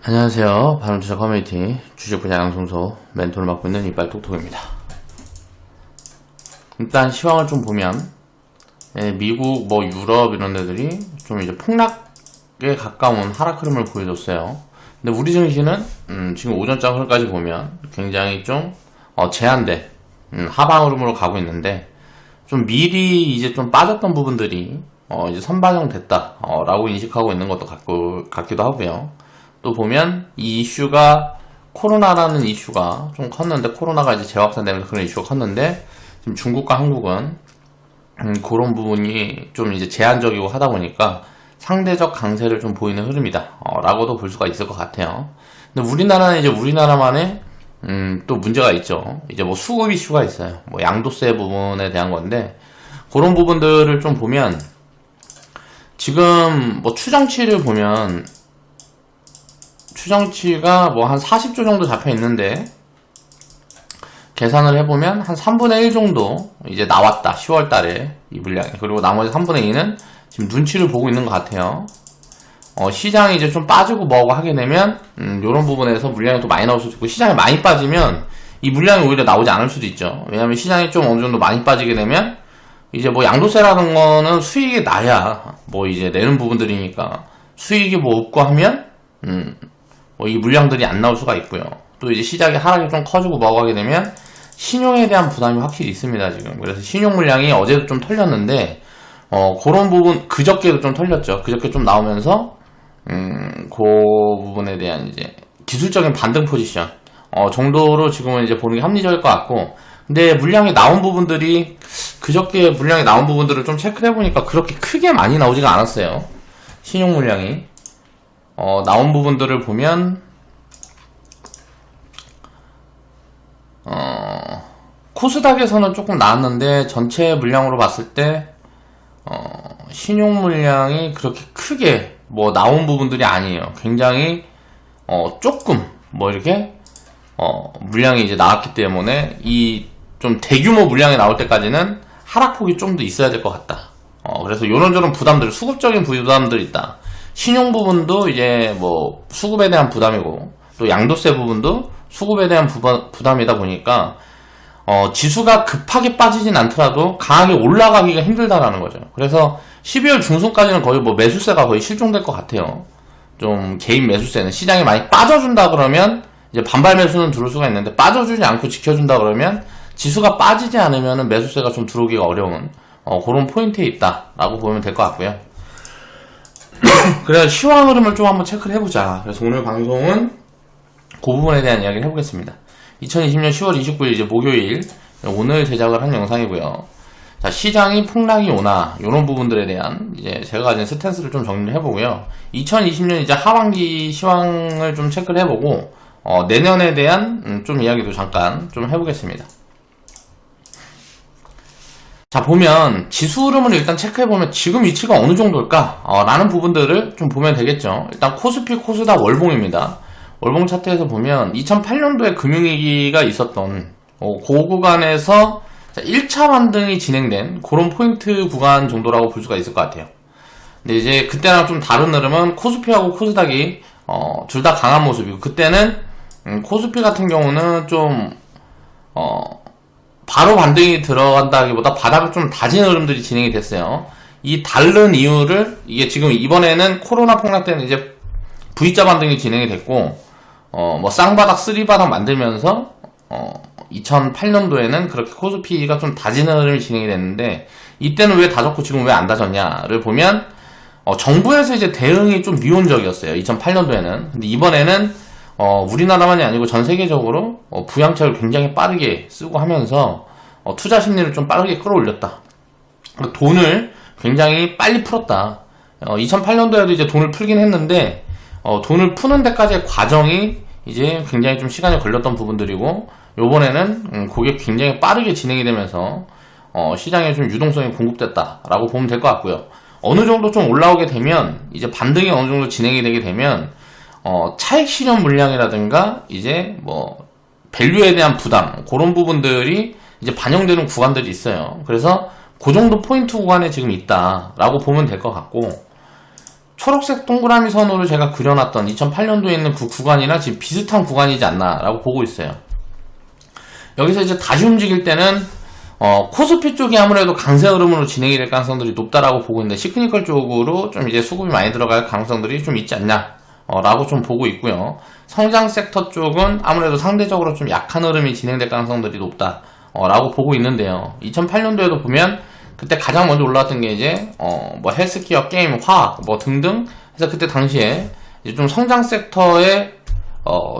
안녕하세요. 바람투자 커뮤니티 주식 분야 양성소 멘토를 맡고 있는 이빨 톡톡입니다. 일단 시황을 좀 보면 미국, 유럽 이런 데들이 좀 이제 폭락에 가까운 하락 흐름을 보여줬어요. 근데 우리 증시는 지금 오전장 흐름까지 보면 굉장히 좀 제한된 하방 흐름으로 가고 있는데, 좀 미리 이제 좀 빠졌던 부분들이 이제 선반영 됐다 라고 인식하고 있는 것도 같기도 하고요. 또 보면 이 이슈가 코로나라는 이슈가 좀 컸는데, 코로나가 이제 재확산되면서 그런 이슈가 컸는데, 지금 중국과 한국은 그런 부분이 좀 이제 제한적이고 하다 보니까 상대적 강세를 좀 보이는 흐름이다 라고도 볼 수가 있을 것 같아요. 근데 우리나라는 이제 우리나라만의 또 문제가 있죠. 이제 수급 이슈가 있어요. 양도세 부분에 대한 건데, 그런 부분들을 좀 보면 지금 추정치를 보면 추정치가 한 40조 정도 잡혀 있는데, 계산을 해보면 한 3분의 1 정도 이제 나왔다. 10월 달에 이 물량이. 그리고 나머지 3분의 2는 지금 눈치를 보고 있는 것 같아요. 시장이 이제 좀 빠지고 뭐하고 하게 되면 이런 부분에서 물량이 또 많이 나올 수도 있고, 시장이 많이 빠지면 이 물량이 오히려 나오지 않을 수도 있죠. 왜냐하면 시장이 좀 어느 정도 많이 빠지게 되면 이제 양도세라는 거는 수익이 나야 이제 내는 부분들이니까, 수익이 없고 하면 이 물량들이 안 나올 수가 있고요. 또 이제 시장이 하락이 좀 커지고 뭐하고 하게 되면 신용에 대한 부담이 확실히 있습니다, 지금. 그래서 신용 물량이 어제도 좀 털렸는데, 그런 부분, 그저께도 좀 털렸죠. 그저께 좀 나오면서, 그 부분에 대한 이제 기술적인 반등 포지션, 정도로 지금은 이제 보는 게 합리적일 것 같고, 근데 물량이 나온 부분들이, 그저께 물량이 나온 부분들을 좀 체크를 해보니까 그렇게 크게 많이 나오지가 않았어요. 신용 물량이. 나온 부분들을 보면, 코스닥에서는 조금 나왔는데, 전체 물량으로 봤을 때, 신용 물량이 그렇게 크게 나온 부분들이 아니에요. 굉장히, 조금, 이렇게, 물량이 이제 나왔기 때문에, 이 좀 대규모 물량이 나올 때까지는 하락폭이 좀 더 있어야 될 것 같다. 그래서 요런저런 부담들, 수급적인 부담들이 있다. 신용 부분도 이제 수급에 대한 부담이고, 또 양도세 부분도 수급에 대한 부담이다 보니까, 지수가 급하게 빠지진 않더라도 강하게 올라가기가 힘들다라는 거죠. 그래서 12월 중순까지는 거의 매수세가 거의 실종될 것 같아요. 좀 개인 매수세는 시장이 많이 빠져준다 그러면 이제 반발 매수는 들어올 수가 있는데, 빠져주지 않고 지켜준다 그러면 지수가 빠지지 않으면 매수세가 좀 들어오기가 어려운 그런 포인트에 있다라고 보면 될 것 같고요. 그래서 시황 흐름을 좀 한번 체크를 해보자. 그래서 오늘 방송은 그 부분에 대한 이야기를 해보겠습니다. 2020년 10월 29일 이제 목요일, 오늘 제작을 한 영상이고요. 자, 시장이 폭락이 오나 이런 부분들에 대한 이제 제가 가진 스탠스를 좀 정리를 해보고요. 2020년 이제 하반기 시황을 좀 체크를 해보고 내년에 대한 좀 이야기도 잠깐 좀 해보겠습니다. 자, 보면 지수 흐름을 일단 체크해보면 지금 위치가 어느 정도일까 라는 부분들을 좀 보면 되겠죠. 일단 코스피 코스닥 월봉입니다. 월봉 차트에서 보면 2008년도에 금융위기가 있었던 그 구간에서 1차 반등이 진행된 그런 포인트 구간 정도라고 볼 수가 있을 것 같아요. 근데 이제 그때랑 좀 다른 흐름은 코스피하고 코스닥이 둘 다 강한 모습이고, 그때는 코스피 같은 경우는 좀 바로 반등이 들어간다기보다 바닥을 좀 다진 흐름들이 진행이 됐어요. 이 다른 이유를, 이게 지금 이번에는 코로나 폭락 때는 이제 V자 반등이 진행이 됐고, 쌍바닥, 쓰리바닥 만들면서, 2008년도에는 그렇게 코스피가 좀 다지는 흐름이 진행이 됐는데, 이때는 왜 다졌고 지금 왜 안 다졌냐를 보면, 정부에서 이제 대응이 좀 미온적이었어요. 2008년도에는. 근데 이번에는, 우리나라만이 아니고 전 세계적으로, 부양책을 굉장히 빠르게 쓰고 하면서, 투자 심리를 좀 빠르게 끌어올렸다. 돈을 굉장히 빨리 풀었다. 2008년도에도 이제 돈을 풀긴 했는데, 돈을 푸는 데까지의 과정이 이제 굉장히 좀 시간이 걸렸던 부분들이고, 요번에는 그게 굉장히 빠르게 진행이 되면서 시장에 좀 유동성이 공급됐다라고 보면 될 것 같고요. 어느 정도 좀 올라오게 되면, 이제 반등이 어느 정도 진행이 되게 되면 차익 실현 물량이라든가 이제 밸류에 대한 부담, 그런 부분들이 이제 반영되는 구간들이 있어요. 그래서 그 정도 포인트 구간에 지금 있다라고 보면 될 것 같고, 초록색 동그라미 선으로 제가 그려놨던 2008년도에 있는 그 구간이랑 지금 비슷한 구간이지 않나라고 보고 있어요. 여기서 이제 다시 움직일 때는 코스피 쪽이 아무래도 강세 흐름으로 진행이 될 가능성들이 높다라고 보고 있는데 시크니컬 쪽으로 좀 이제 수급이 많이 들어갈 가능성들이 좀 있지 않냐 라고 좀 보고 있고요. 성장 섹터 쪽은 아무래도 상대적으로 좀 약한 흐름이 진행될 가능성들이 높다 라고 보고 있는데요. 2008년도에도 보면 그때 가장 먼저 올라왔던 게 이제 뭐 헬스케어, 게임, 화학 뭐 등등 해서 그때 당시에 이제 좀 성장 섹터에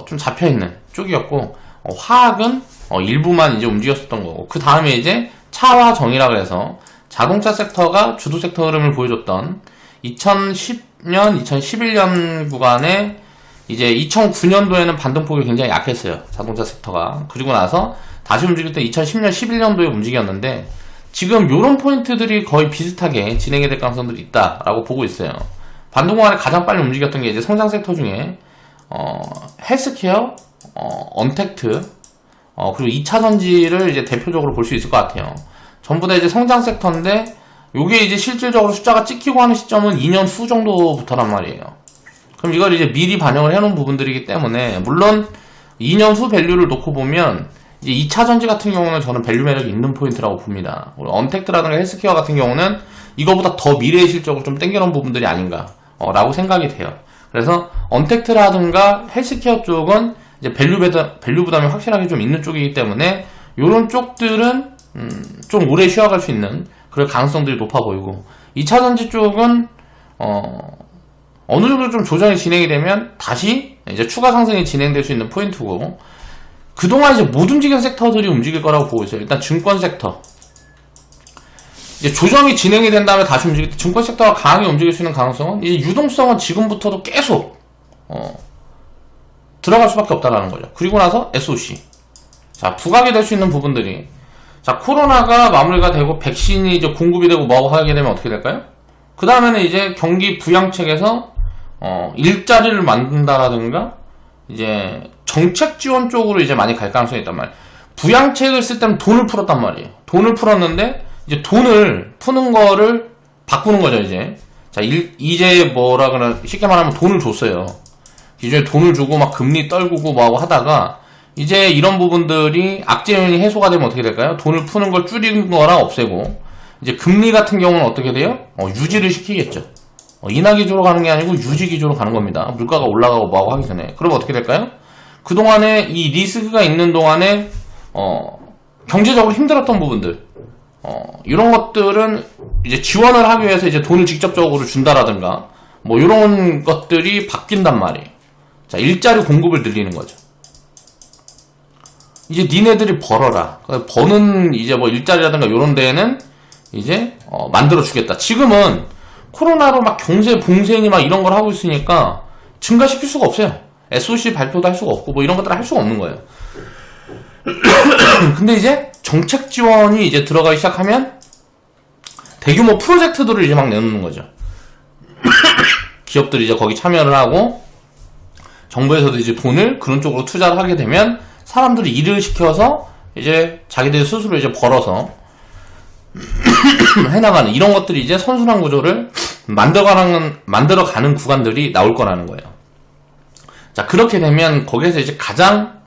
좀 잡혀있는 쪽이었고 화학은 일부만 이제 움직였었던 거고 그 다음에 이제 차와 정이라 그래서 자동차 섹터가 주도 섹터 흐름을 보여줬던 2010년, 2011년 구간에 이제 2009년도에는 반등폭이 굉장히 약했어요. 자동차 섹터가. 그리고 나서 다시 움직일 때 2010년, 11년도에 움직였는데 지금 요런 포인트들이 거의 비슷하게 진행이 될 가능성들이 있다라고 보고 있어요. 반등 구간에 가장 빨리 움직였던 게 이제 성장 섹터 중에 헬스케어, 언택트 그리고 2차전지를 이제 대표적으로 볼 수 있을 것 같아요. 전부 다 이제 성장 섹터인데 요게 이제 실질적으로 숫자가 찍히고 하는 시점은 2년 후 정도부터란 말이에요. 그럼 이걸 이제 미리 반영을 해놓은 부분들이기 때문에 물론 2년 후 밸류를 놓고 보면 이제 2차전지 같은 경우는 저는 밸류 매력이 있는 포인트라고 봅니다. 언택트라든가 헬스케어 같은 경우는 이거보다 더 미래의 실적을 좀 땡겨놓은 부분들이 아닌가 라고 생각이 돼요. 그래서 언택트라든가 헬스케어 쪽은 이제 밸류 부담이 확실하게 좀 있는 쪽이기 때문에 이런 쪽들은 좀 오래 쉬어갈 수 있는 그럴 가능성들이 높아 보이고 2차전지 쪽은 어느 정도 좀 조정이 진행이 되면 다시 이제 추가 상승이 진행될 수 있는 포인트고 그동안 이제 못 움직인 섹터들이 움직일 거라고 보고 있어요. 일단 증권 섹터 이제 조정이 진행이 된 다음에 다시 움직일 때 증권 섹터가 강하게 움직일 수 있는 가능성은 이제 유동성은 지금부터도 계속 들어갈 수밖에 없다라는 거죠. 그리고 나서 SOC. 자, 부각이 될 수 있는 부분들이. 자, 코로나가 마무리가 되고 백신이 이제 공급이 되고 뭐하고 하게 되면 어떻게 될까요? 그 다음에는 이제 경기 부양책에서 일자리를 만든다라든가 이제 정책 지원 쪽으로 이제 많이 갈 가능성이 있단 말이에요. 부양책을 쓸 때는 돈을 풀었단 말이에요. 돈을 풀었는데 이제 돈을 푸는 거를 바꾸는 거죠, 이제. 자, 이제 뭐라 그러나 쉽게 말하면 돈을 줬어요. 기존에 돈을 주고 막 금리 떨구고 뭐하고 하다가 이제 이런 부분들이 악재 요인이 해소가 되면 어떻게 될까요? 돈을 푸는 걸 줄이는 거랑 없애고 이제 금리 같은 경우는 어떻게 돼요? 유지를 시키겠죠. 인하 기조로 가는 게 아니고 유지 기조로 가는 겁니다. 물가가 올라가고 뭐하고 하기 전에. 그러면 어떻게 될까요? 그동안에 이 리스크가 있는 동안에 경제적으로 힘들었던 부분들 이런 것들은 이제 지원을 하기 위해서 이제 돈을 직접적으로 준다라든가 뭐 이런 것들이 바뀐단 말이에요. 자, 일자리 공급을 늘리는 거죠. 이제 니네들이 벌어라. 버는 이제 뭐 일자리라든가 이런 데에는 이제 만들어 주겠다. 지금은 코로나로 막 경제 봉쇄니 막 이런 걸 하고 있으니까 증가시킬 수가 없어요. SOC 발표도 할 수가 없고 뭐 이런 것들을 할 수가 없는 거예요. 근데 이제 정책 지원이 이제 들어가기 시작하면 대규모 프로젝트들을 이제 막 내놓는 거죠. 기업들이 이제 거기 참여를 하고 정부에서도 이제 돈을 그런 쪽으로 투자를 하게 되면 사람들이 일을 시켜서 이제 자기들 스스로 이제 벌어서 해나가는 이런 것들이 이제 선순환 구조를 만들어가는 구간들이 나올 거라는 거예요. 자, 그렇게 되면 거기에서 이제 가장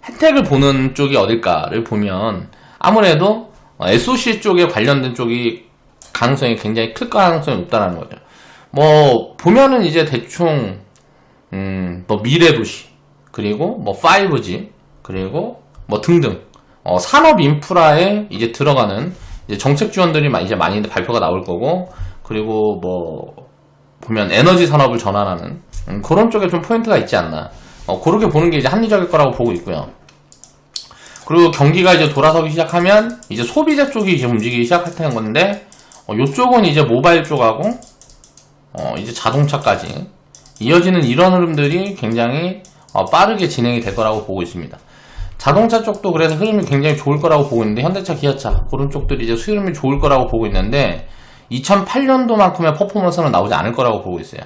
혜택을 보는 쪽이 어딜까를 보면 아무래도 SOC 쪽에 관련된 쪽이 가능성이 굉장히 클 가능성이 높다라는 거죠. 뭐 보면은 이제 대충 뭐 미래도시 그리고 뭐 5G 그리고 뭐 등등 산업 인프라에 이제 들어가는 이제 정책 지원들이 이제 많이 발표가 나올 거고 그리고 뭐 보면 에너지 산업을 전환하는 그런 쪽에 좀 포인트가 있지 않나 그렇게 보는 게 이제 합리적일 거라고 보고 있고요. 그리고 경기가 이제 돌아서기 시작하면 이제 소비재 쪽이 이제 움직이기 시작할 건데 이쪽은 이제 모바일 쪽하고 이제 자동차까지 이어지는 이런 흐름들이 굉장히 빠르게 진행이 될 거라고 보고 있습니다. 자동차 쪽도 그래서 흐름이 굉장히 좋을 거라고 보고 있는데 현대차, 기아차 그런 쪽들이 이제 흐름이 좋을 거라고 보고 있는데 2008년도만큼의 퍼포먼스는 나오지 않을 거라고 보고 있어요.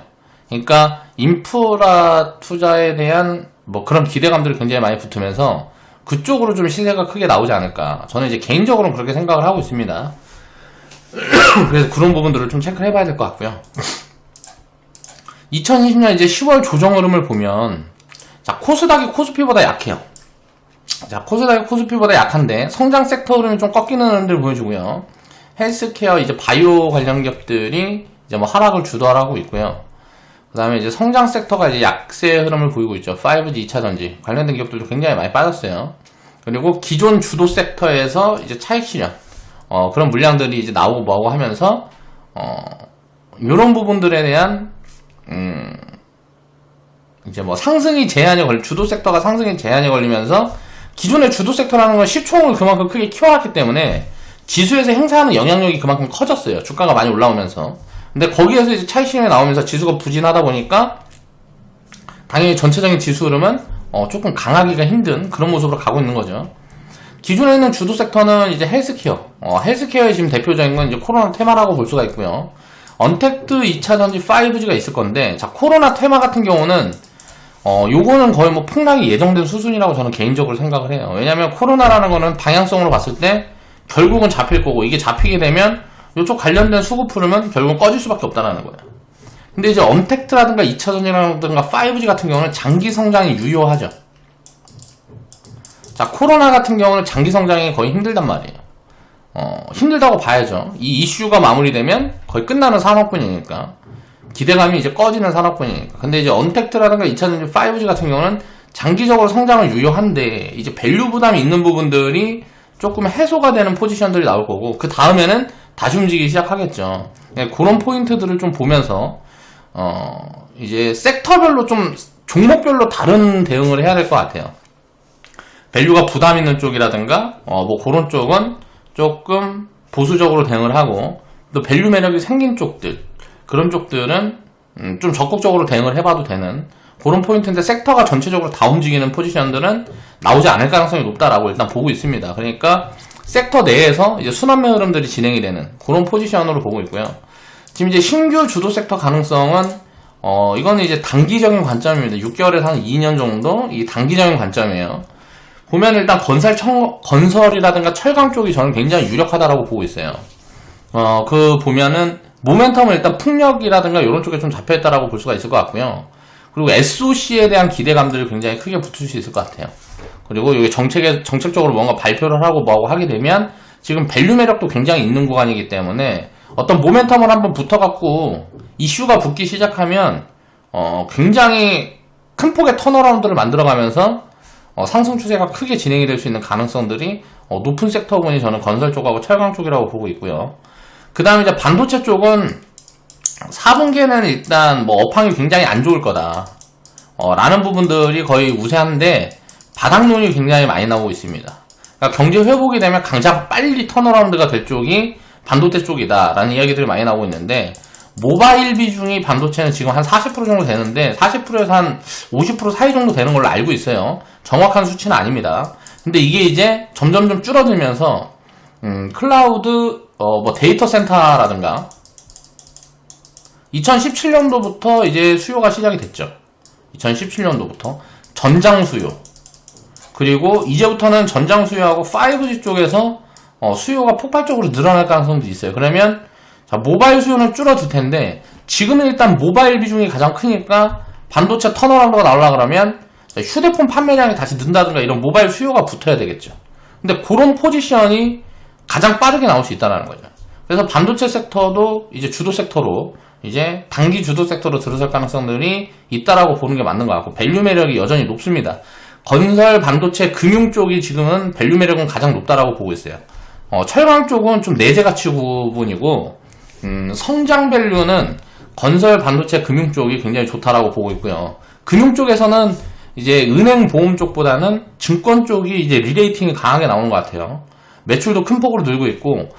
그러니까 인프라 투자에 대한 뭐 그런 기대감들이 굉장히 많이 붙으면서 그쪽으로 좀 시세가 크게 나오지 않을까. 저는 이제 개인적으로는 그렇게 생각을 하고 있습니다. 그래서 그런 부분들을 좀 체크를 해봐야 될 것 같고요. 2020년 이제 10월 조정 흐름을 보면, 자, 코스닥이 코스피보다 약해요. 자, 코스닥이 코스피보다 약한데, 성장 섹터 흐름이 좀 꺾이는 흐름들을 보여주고요. 헬스케어, 이제 바이오 관련 기업들이 이제 뭐 하락을 주도하고 있고요. 그 다음에 이제 성장 섹터가 이제 약세 흐름을 보이고 있죠. 5G, 2차전지 관련된 기업들도 굉장히 많이 빠졌어요. 그리고 기존 주도 섹터에서 이제 차익 실현, 그런 물량들이 이제 나오고 뭐하고 하면서, 요런 부분들에 대한, 이제 뭐 상승이 제한이 주도 섹터가 상승이 제한이 걸리면서 기존의 주도 섹터라는 건 시총을 그만큼 크게 키워놨기 때문에 지수에서 행사하는 영향력이 그만큼 커졌어요. 주가가 많이 올라오면서. 근데 거기에서 이제 차익 실현이 나오면서 지수가 부진하다 보니까 당연히 전체적인 지수 흐름은 조금 강하기가 힘든 그런 모습으로 가고 있는 거죠. 기존에 있는 주도 섹터는 이제 헬스케어. 헬스케어의 지금 대표적인 건 이제 코로나 테마라고 볼 수가 있고요. 언택트 2차전지 5G가 있을 건데, 자, 코로나 테마 같은 경우는, 요거는 거의 뭐 폭락이 예정된 수준이라고 저는 개인적으로 생각을 해요. 왜냐면 코로나라는 거는 방향성으로 봤을 때 결국은 잡힐 거고, 이게 잡히게 되면 이쪽 관련된 수급 흐름은 결국은 꺼질 수밖에 없다는 거예요. 근데 이제 언택트라든가 2차전지라든가 5G 같은 경우는 장기 성장이 유효하죠. 자, 코로나 같은 경우는 장기 성장이 거의 힘들단 말이에요. 힘들다고 봐야죠. 이 이슈가 마무리되면 거의 끝나는 산업군이니까. 기대감이 이제 꺼지는 산업군이니까. 근데 이제 언택트라든가 2차전지 5G 같은 경우는 장기적으로 성장은 유효한데, 이제 밸류 부담이 있는 부분들이 조금 해소가 되는 포지션들이 나올 거고, 그 다음에는 다시 움직이기 시작하겠죠. 그런 포인트들을 좀 보면서, 이제 섹터별로 좀, 종목별로 다른 대응을 해야 될 것 같아요. 밸류가 부담 있는 쪽이라든가, 뭐 그런 쪽은 조금 보수적으로 대응을 하고, 또 밸류 매력이 생긴 쪽들, 그런 쪽들은 좀 적극적으로 대응을 해봐도 되는 그런 포인트인데, 섹터가 전체적으로 다 움직이는 포지션들은 나오지 않을 가능성이 높다라고 일단 보고 있습니다. 그러니까 섹터 내에서 이제 순환매 흐름들이 진행이 되는 그런 포지션으로 보고 있고요. 지금 이제 신규 주도 섹터 가능성은 이거는 이제 단기적인 관점입니다. 6개월에서 한 2년 정도 이 단기적인 관점이에요. 보면 일단 건설이라든가 철강 쪽이 저는 굉장히 유력하다라고 보고 있어요. 보면은 모멘텀은 일단 풍력이라든가 이런 쪽에 좀 잡혀있다라고 볼 수가 있을 것 같고요. 그리고 SOC에 대한 기대감들이 굉장히 크게 붙을 수 있을 것 같아요. 그리고 이게 정책적으로 뭔가 발표를 하고 뭐하고 하게 되면 지금 밸류 매력도 굉장히 있는 구간이기 때문에 어떤 모멘텀을 한번 붙어갖고 이슈가 붙기 시작하면 굉장히 큰 폭의 턴어라운드를 만들어가면서 상승 추세가 크게 진행이 될 수 있는 가능성들이 높은 섹터군이 저는 건설 쪽하고 철강 쪽이라고 보고 있고요. 그 다음에 이제 반도체 쪽은 4분기에는 일단 뭐 업황이 굉장히 안 좋을 거다 라는 부분들이 거의 우세한데 바닥론이 굉장히 많이 나오고 있습니다. 그러니까 경제 회복이 되면 가장 빨리 턴어라운드가 될 쪽이 반도체 쪽이다 라는 이야기들이 많이 나오고 있는데, 모바일 비중이 반도체는 지금 한 40% 정도 되는데 40%에서 한 50% 사이 정도 되는 걸로 알고 있어요. 정확한 수치는 아닙니다. 근데 이게 이제 점점 줄어들면서 클라우드 뭐 데이터 센터라든가 2017년도부터 이제 수요가 시작이 됐죠. 2017년도부터 전장 수요, 그리고 이제부터는 전장 수요하고 5G 쪽에서 수요가 폭발적으로 늘어날 가능성도 있어요. 그러면 자, 모바일 수요는 줄어들 텐데 지금은 일단 모바일 비중이 가장 크니까 반도체 턴어라운드가 나오려고 그러면 휴대폰 판매량이 다시 는다든가 이런 모바일 수요가 붙어야 되겠죠. 근데 그런 포지션이 가장 빠르게 나올 수 있다는 거죠. 그래서 반도체 섹터도 이제 주도 섹터로, 이제 단기 주도 섹터로 들어설 가능성들이 있다라고 보는 게 맞는 것 같고, 밸류 매력이 여전히 높습니다. 건설, 반도체, 금융 쪽이 지금은 밸류 매력은 가장 높다라고 보고 있어요. 철강 쪽은 좀 내재 가치 부분이고, 성장 밸류는 건설, 반도체, 금융 쪽이 굉장히 좋다라고 보고 있고요. 금융 쪽에서는 이제 은행, 보험 쪽보다는 증권 쪽이 이제 리레이팅이 강하게 나오는 것 같아요. 매출도 큰 폭으로 늘고 있고,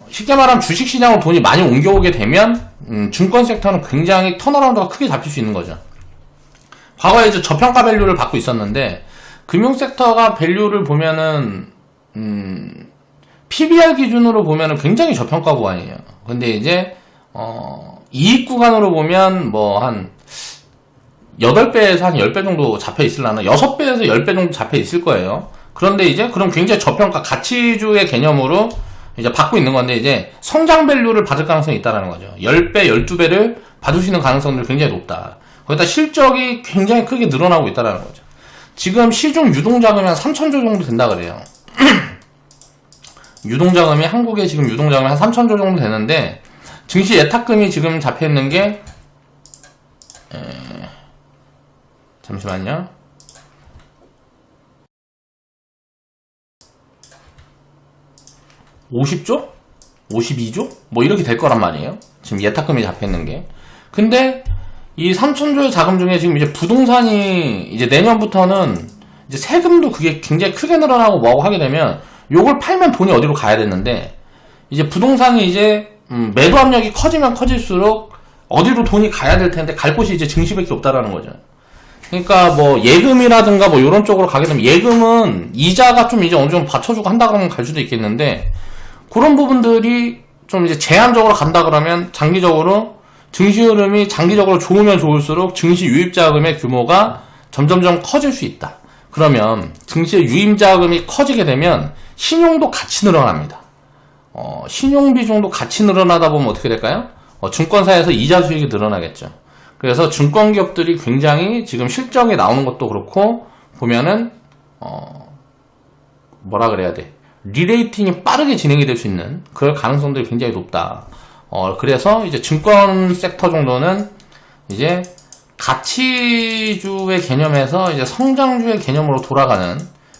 쉽게 말하면 주식시장으로 돈이 많이 옮겨오게 되면 증권 섹터는 굉장히 턴어라운드가 크게 잡힐 수 있는 거죠. 과거에 이제 저평가 밸류를 받고 있었는데, 금융 섹터가 밸류를 보면은 PBR 기준으로 보면은 굉장히 저평가 구간이에요. 근데 이제 이익 구간으로 보면 뭐 한 8배에서 한 10배 정도 잡혀 있으려나, 6배에서 10배 정도 잡혀 있을 거예요. 그런데 이제 그럼 굉장히 저평가 가치주의 개념으로 이제 받고 있는 건데, 이제 성장 밸류를 받을 가능성이 있다는 거죠. 10배, 12배를 받을 수 있는 가능성들이 굉장히 높다. 거기다 실적이 굉장히 크게 늘어나고 있다는 거죠. 지금 시중 유동자금이 한 3,000조 정도 된다 그래요. 유동자금이, 한국에 지금 유동자금이 한 3,000조 정도 되는데, 증시 예탁금이 지금 잡혀있는 게, 잠시만요. 50조? 52조? 뭐 이렇게 될 거란 말이에요. 지금 예탁금이 잡혀있는 게. 근데, 이 3,000조의 자금 중에 지금 이제 부동산이 이제 내년부터는 이제 세금도 그게 굉장히 크게 늘어나고 뭐하고 하게 되면 요걸 팔면 돈이 어디로 가야 되는데 이제 부동산이 이제 매도 압력이 커지면 커질수록 어디로 돈이 가야 될 텐데 갈 곳이 이제 증시밖에 없다라는 거죠. 그러니까 뭐 예금이라든가 뭐 이런 쪽으로 가게 되면 예금은 이자가 좀 이제 어느 정도 받쳐주고 한다 그러면 갈 수도 있겠는데 그런 부분들이 좀 이제 제한적으로 간다 그러면 장기적으로 증시 흐름이 장기적으로 좋으면 좋을수록 증시 유입자금의 규모가 점점점 커질 수 있다. 그러면 증시의 유입자금이 커지게 되면 신용도 같이 늘어납니다. 신용 비중도 같이 늘어나다 보면 어떻게 될까요? 증권사에서 이자 수익이 늘어나겠죠. 그래서 증권기업들이 굉장히 지금 실적이 나오는 것도 그렇고 보면은 뭐라 그래야 돼? 리레이팅이 빠르게 진행이 될 수 있는 그럴 가능성들이 굉장히 높다. 그래서 이제 증권 섹터 정도는 이제 가치주의 개념에서 이제 성장주의 개념으로 돌아가는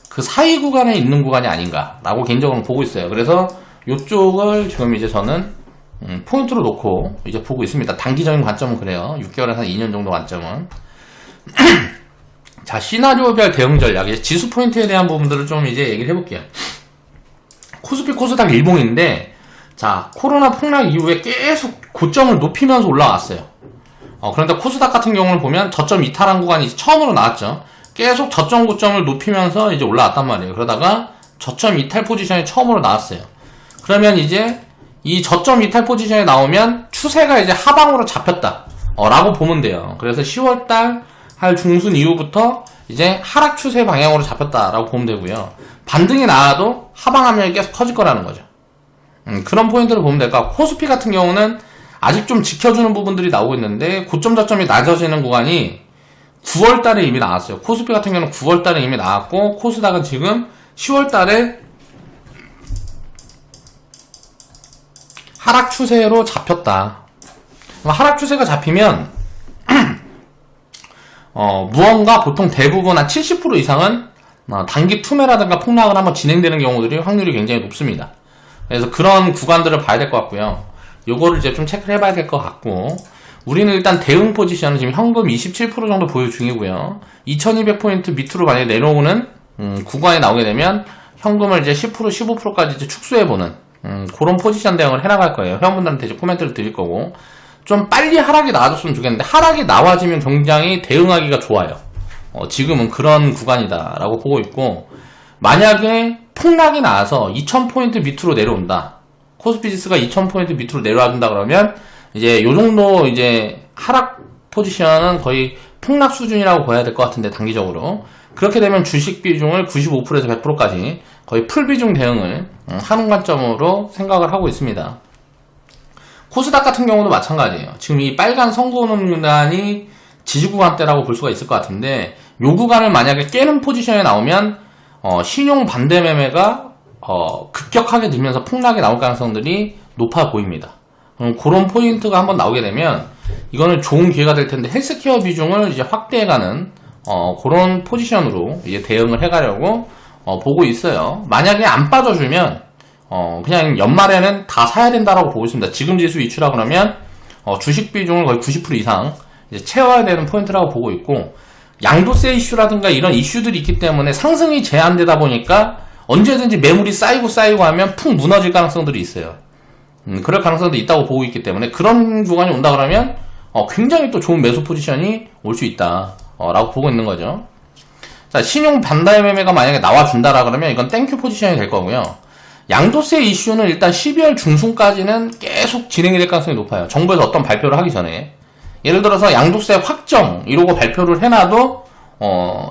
그 사이 구간에 있는 구간이 아닌가라고 개인적으로 보고 있어요. 그래서 이쪽을 지금 이제 저는 포인트로 놓고 이제 보고 있습니다. 단기적인 관점은 그래요. 6개월에서 2년 정도 관점은. 자, 시나리오별 대응 전략, 이제 지수 포인트에 대한 부분들을 좀 이제 얘기를 해볼게요. 코스피 코스닥 일봉인데, 자, 코로나 폭락 이후에 계속 고점을 높이면서 올라왔어요. 그런데 코스닥 같은 경우는 보면 저점 이탈한 구간이 처음으로 나왔죠. 계속 저점 고점을 높이면서 이제 올라왔단 말이에요. 그러다가 저점 이탈 포지션이 처음으로 나왔어요. 그러면 이제 이 저점 이탈 포지션에 나오면 추세가 이제 하방으로 잡혔다. 라고 보면 돼요. 그래서 10월달 할 중순 이후부터 이제 하락 추세 방향으로 잡혔다라고 보면 되고요. 반등이 나와도 하방 압력이 계속 커질 거라는 거죠. 그런 포인트를 보면 될까. 코스피 같은 경우는 아직 좀 지켜주는 부분들이 나오고 있는데 고점 저점이 낮아지는 구간이 9월달에 이미 나왔어요. 코스피 같은 경우는 9월달에 이미 나왔고 코스닥은 지금 10월달에 하락 추세로 잡혔다. 하락 추세가 잡히면 무언가 보통 대부분 한 70% 이상은 단기 투매라든가 폭락을 한번 진행되는 경우들이 확률이 굉장히 높습니다. 그래서 그런 구간들을 봐야 될 것 같고요. 요거를 이제 좀 체크를 해봐야 될 것 같고 우리는 일단 대응 포지션은 지금 현금 27% 정도 보유 중이고요. 2200포인트 밑으로 만약에 내려오는 구간이 나오게 되면 현금을 이제 10% 15%까지 이제 축소해보는 그런 포지션 대응을 해나갈 거예요. 회원분들한테 이제 코멘트를 드릴 거고 좀 빨리 하락이 나와줬으면 좋겠는데 하락이 나와지면 굉장히 대응하기가 좋아요. 지금은 그런 구간이다 라고 보고 있고 만약에 폭락이 나와서 2000포인트 밑으로 내려온다. 코스피 지수가 2000포인트 밑으로 내려와준다 그러면 이제 요 정도 이제 하락 포지션은 거의 폭락 수준이라고 봐야 될 것 같은데 단기적으로 그렇게 되면 주식 비중을 95%에서 100%까지 거의 풀 비중 대응을 하는 관점으로 생각을 하고 있습니다. 코스닥 같은 경우도 마찬가지예요. 지금 이 빨간 선고는 구간이 지지 구간대라고 볼 수가 있을 것 같은데 요 구간을 만약에 깨는 포지션에 나오면 신용 반대 매매가 급격하게 늘면서 폭락이 나올 가능성들이 높아 보입니다. 그런 포인트가 한번 나오게 되면 이거는 좋은 기회가 될 텐데 헬스케어 비중을 이제 확대해가는 그런 포지션으로 이제 대응을 해가려고 보고 있어요. 만약에 안 빠져주면 그냥 연말에는 다 사야 된다라고 보고 있습니다. 지금 지수 이추라 그러면 주식 비중을 거의 90% 이상 이제 채워야 되는 포인트라고 보고 있고 양도세 이슈라든가 이런 이슈들이 있기 때문에 상승이 제한되다 보니까 언제든지 매물이 쌓이고 하면 푹 무너질 가능성들이 있어요. 그럴 가능성도 있다고 보고 있기 때문에 그런 구간이 온다 그러면 굉장히 또 좋은 매수 포지션이 올 수 있다 라고 보고 있는 거죠. 자, 신용 반대 매매가 만약에 나와준다라 그러면 이건 땡큐 포지션이 될 거고요. 양도세 이슈는 일단 12월 중순까지는 계속 진행이 될 가능성이 높아요. 정부에서 어떤 발표를 하기 전에. 예를 들어서 양도세 확정 이러고 발표를 해놔도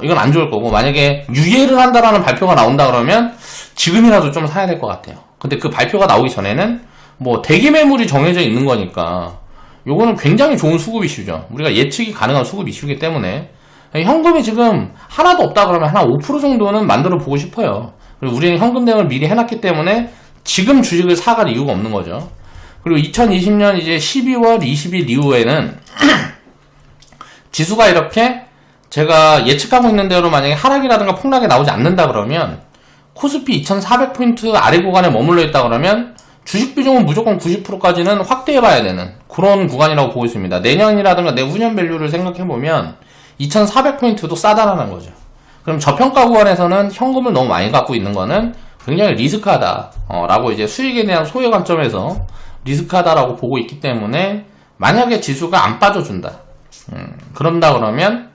이건 안 좋을 거고 만약에 유예를 한다라는 발표가 나온다 그러면 지금이라도 좀 사야 될 것 같아요. 근데 그 발표가 나오기 전에는 뭐 대기 매물이 정해져 있는 거니까 요거는 굉장히 좋은 수급 이슈죠. 우리가 예측이 가능한 수급 이슈이기 때문에 현금이 지금 하나도 없다 그러면 한 5% 정도는 만들어 보고 싶어요. 그리고 우리는 현금 대응을 미리 해놨기 때문에 지금 주식을 사갈 이유가 없는 거죠. 그리고 2020년 이제 12월 20일 이후에는 지수가 이렇게 제가 예측하고 있는 대로 만약에 하락이라든가 폭락이 나오지 않는다 그러면 코스피 2400포인트 아래 구간에 머물러 있다 그러면 주식 비중은 무조건 90%까지는 확대해봐야 되는 그런 구간이라고 보고 있습니다. 내년이라든가 내후년 밸류를 생각해보면 2400포인트도 싸다라는 거죠. 그럼 저평가 구간에서는 현금을 너무 많이 갖고 있는 거는 굉장히 리스크하다 라고 이제 수익에 대한 소외 관점에서 리스크하다라고 보고 있기 때문에 만약에 지수가 안 빠져준다 그런다 그러면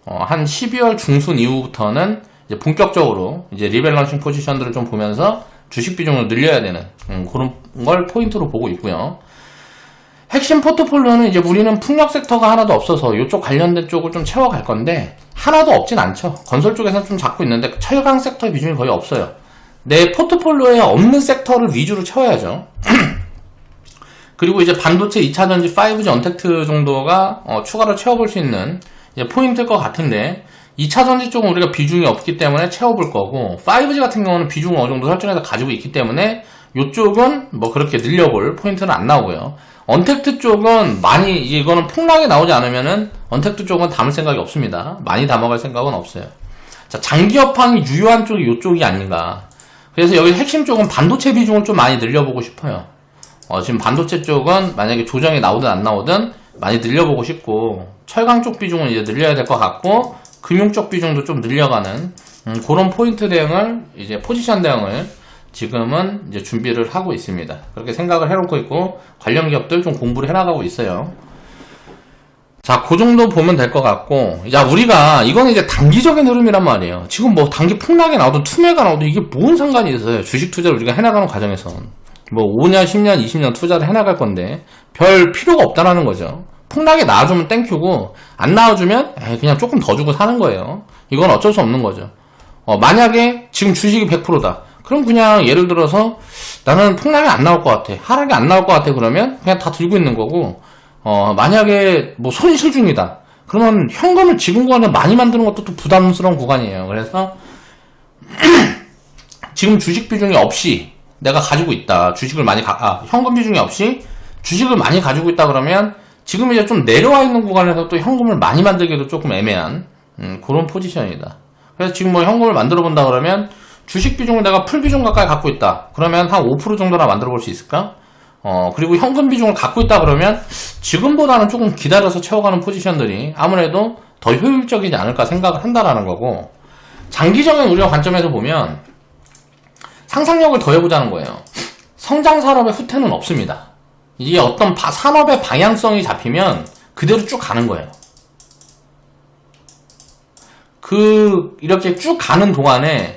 한 12월 중순 이후부터는 이제 본격적으로 이제 리밸런싱 포지션들을 좀 보면서 주식 비중을 늘려야 되는 그런 걸 포인트로 보고 있고요. 핵심 포트폴리오는 이제 우리는 풍력 섹터가 하나도 없어서 이쪽 관련된 쪽을 좀 채워갈 건데 하나도 없진 않죠. 건설 쪽에서는 좀 잡고 있는데 철강 섹터의 비중이 거의 없어요. 내 포트폴리오에 없는 섹터를 위주로 채워야죠. 그리고 이제 반도체 2차전지 5G 언택트 정도가 추가로 채워볼 수 있는 이제 포인트일 것 같은데 2차전지 쪽은 우리가 비중이 없기 때문에 채워볼 거고 5G 같은 경우는 비중을 어느 정도 설정해서 가지고 있기 때문에 이쪽은 뭐 그렇게 늘려볼 포인트는 안 나오고요. 언택트 쪽은 많이 이거는 폭락이 나오지 않으면은 언택트 쪽은 담을 생각이 없습니다. 많이 담아갈 생각은 없어요. 자, 장기 업황이 유효한 쪽이 이쪽이 아닌가. 그래서 여기 핵심 쪽은 반도체 비중을 좀 많이 늘려보고 싶어요. 지금 반도체 쪽은 만약에 조정이 나오든 안 나오든 많이 늘려보고 싶고 철강 쪽 비중은 이제 늘려야 될 것 같고 금융 쪽 비중도 좀 늘려가는 그런 포인트 대응을 이제 포지션 대응을 지금은 이제 준비를 하고 있습니다. 그렇게 생각을 해놓고 있고 관련 기업들 좀 공부를 해나가고 있어요. 자, 그 정도 보면 될 것 같고, 야, 우리가 이거는 이제 단기적인 흐름이란 말이에요. 지금 뭐 단기 폭락이 나오든 투매가 나오든 이게 뭔 상관이 있어요. 주식 투자를 우리가 해나가는 과정에서 뭐 5년, 10년, 20년 투자를 해나갈 건데 별 필요가 없다라는 거죠. 폭락이 나와주면 땡큐고 안 나와주면 그냥 조금 더 주고 사는 거예요. 이건 어쩔 수 없는 거죠. 만약에 지금 주식이 100%다. 그럼 그냥 예를 들어서 나는 폭락이 안 나올 것 같아. 하락이 안 나올 것 같아. 그러면 그냥 다 들고 있는 거고 만약에 뭐 손실 중이다. 그러면 현금을 지금 구간에 많이 만드는 것도 또 부담스러운 구간이에요. 그래서 지금 주식 비중이 없이 내가 가지고 있다. 주식을 많이 현금 비중이 없이 주식을 많이 가지고 있다 그러면 지금 이제 좀 내려와 있는 구간에서 또 현금을 많이 만들기도 조금 애매한 그런 포지션이다. 그래서 지금 뭐 현금을 만들어 본다 그러면 주식 비중을 내가 풀 비중 가까이 갖고 있다. 그러면 한 5% 정도나 만들어 볼 수 있을까? 그리고 현금 비중을 갖고 있다 그러면 지금보다는 조금 기다려서 채워가는 포지션들이 아무래도 더 효율적이지 않을까 생각을 한다라는 거고, 장기적인 우리가 관점에서 보면 상상력을 더해보자는 거예요. 성장 산업의 후퇴는 없습니다. 이게 어떤 산업의 방향성이 잡히면 그대로 쭉 가는 거예요. 이렇게 쭉 가는 동안에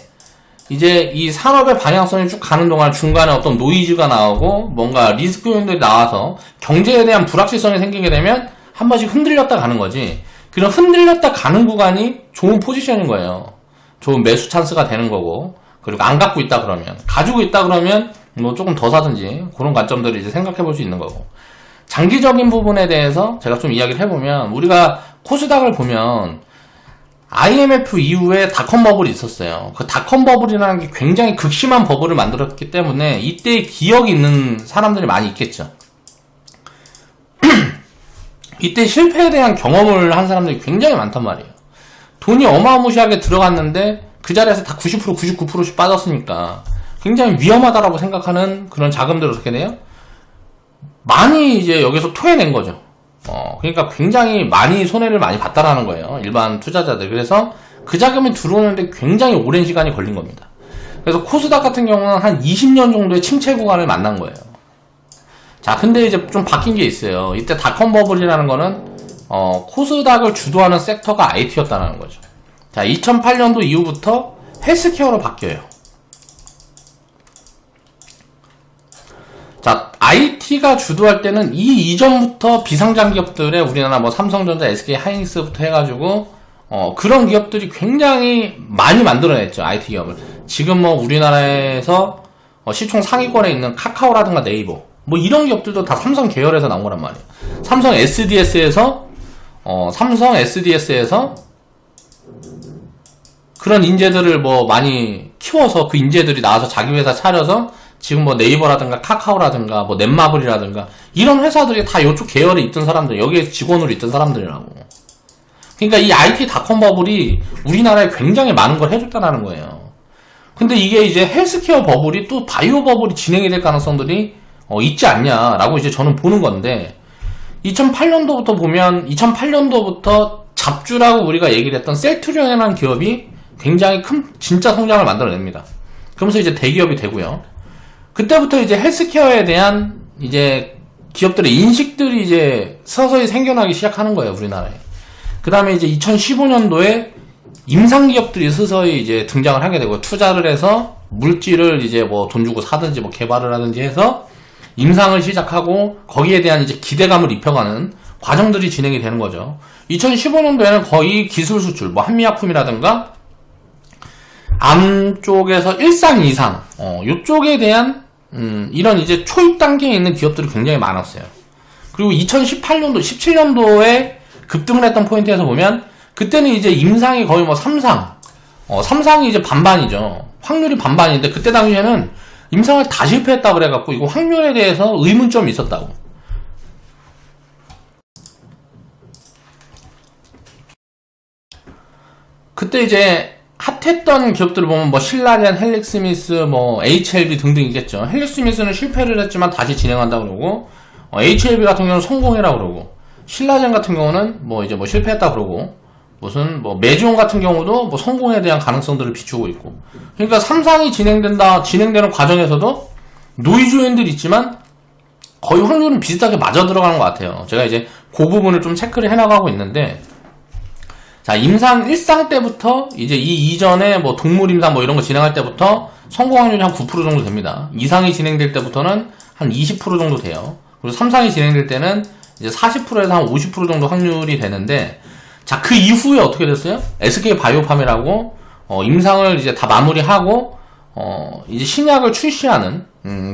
이제 이 산업의 방향성이 쭉 가는 동안 중간에 어떤 노이즈가 나오고 뭔가 리스크 요인들이 나와서 경제에 대한 불확실성이 생기게 되면 한 번씩 흔들렸다 가는 거지. 그런 흔들렸다 가는 구간이 좋은 포지션인 거예요. 좋은 매수 찬스가 되는 거고, 그리고 안 갖고 있다 그러면, 가지고 있다 그러면 뭐 조금 더 사든지 그런 관점들을 이제 생각해 볼 수 있는 거고, 장기적인 부분에 대해서 제가 좀 이야기를 해보면 우리가 코스닥을 보면 IMF 이후에 닷컴 버블이 있었어요. 그 닷컴 버블이라는 게 굉장히 극심한 버블을 만들었기 때문에 이때의 기억이 있는 사람들이 많이 있겠죠. 이때 실패에 대한 경험을 한 사람들이 굉장히 많단 말이에요. 돈이 어마무시하게 들어갔는데 그 자리에서 다 90%, 99%씩 빠졌으니까 굉장히 위험하다라고 생각하는 그런 자금들을 어떻게 돼요? 많이 이제 여기서 토해낸 거죠. 그러니까 굉장히 많이 손해를 많이 봤다라는 거예요. 일반 투자자들. 그래서 그 자금이 들어오는데 굉장히 오랜 시간이 걸린 겁니다. 그래서 코스닥 같은 경우는 한 20년 정도의 침체 구간을 만난 거예요. 자, 근데 이제 좀 바뀐 게 있어요. 이때 닷컴 버블이라는 거는 코스닥을 주도하는 섹터가 IT였다는 거죠. 자, 2008년도 이후부터 헬스케어로 바뀌어요. 자, IT가 주도할 때는 이 이전부터 비상장 기업들의 우리나라 뭐 삼성전자, SK 하이닉스부터 해가지고 그런 기업들이 굉장히 많이 만들어냈죠. IT 기업을. 지금 뭐 우리나라에서 시총 상위권에 있는 카카오라든가 네이버, 뭐 이런 기업들도 다 삼성 계열에서 나온 거란 말이에요. 삼성 SDS에서 그런 인재들을 뭐 많이 키워서 그 인재들이 나와서 자기 회사 차려서 지금 뭐 네이버라든가 카카오라든가 뭐 넷마블이라든가 이런 회사들이 다 이쪽 계열에 있던 사람들, 여기에 직원으로 있던 사람들이라고. 그러니까 이 IT 닷컴 버블이 우리나라에 굉장히 많은 걸 해줬다는 거예요. 근데 이게 이제 헬스케어 버블이 또 바이오 버블이 진행이 될 가능성들이 있지 않냐라고 이제 저는 보는 건데, 2008년도부터 보면 2008년도부터 잡주라고 우리가 얘기를 했던 셀트리온이라는 기업이 굉장히 큰 진짜 성장을 만들어냅니다. 그러면서 이제 대기업이 되고요. 그때부터 이제 헬스케어에 대한 이제 기업들의 인식들이 이제 서서히 생겨나기 시작하는 거예요, 우리나라에. 그 다음에 이제 2015년도에 임상기업들이 서서히 이제 등장을 하게 되고, 투자를 해서 물질을 이제 뭐 돈 주고 사든지 뭐 개발을 하든지 해서 임상을 시작하고 거기에 대한 이제 기대감을 입혀가는 과정들이 진행이 되는 거죠. 2015년도에는 거의 기술 수출, 뭐 한미약품이라든가 암 쪽에서 1상 이상, 요쪽에 대한 이런 이제 초입 단계에 있는 기업들이 굉장히 많았어요. 그리고 2018년도, 17년도에 급등을 했던 포인트에서 보면 그때는 이제 임상이 거의 뭐 3상, 3상이 이제 반반이죠. 확률이 반반인데 그때 당시에는 임상을 다 실패했다 그래갖고 이거 확률에 대해서 의문점이 있었다고. 그때 이제 핫했던 기업들을 보면 뭐 신라젠, 헬릭스미스, 뭐 HLB 등등 있겠죠. 헬릭스미스는 실패를 했지만 다시 진행한다 그러고, HLB 같은 경우는 성공해라 그러고, 신라젠 같은 경우는 뭐 이제 뭐 실패했다 그러고, 무슨 뭐 메지온 같은 경우도 뭐 성공에 대한 가능성들을 비추고 있고. 그러니까 3상이 진행되는 과정에서도 노이즈 요인들이 있지만 거의 확률은 비슷하게 맞아 들어가는 것 같아요. 제가 이제 그 부분을 좀 체크를 해나가고 있는데, 자, 임상 1상 때부터 이제 이 이전에 뭐 동물 임상 뭐 이런 거 진행할 때부터 성공 확률이 한 9% 정도 됩니다. 2상이 진행될 때부터는 한 20% 정도 돼요. 그리고 3상이 진행될 때는 이제 40%에서 한 50% 정도 확률이 되는데, 자, 그 이후에 어떻게 됐어요? SK 바이오팜이라고 임상을 이제 다 마무리하고 이제 신약을 출시하는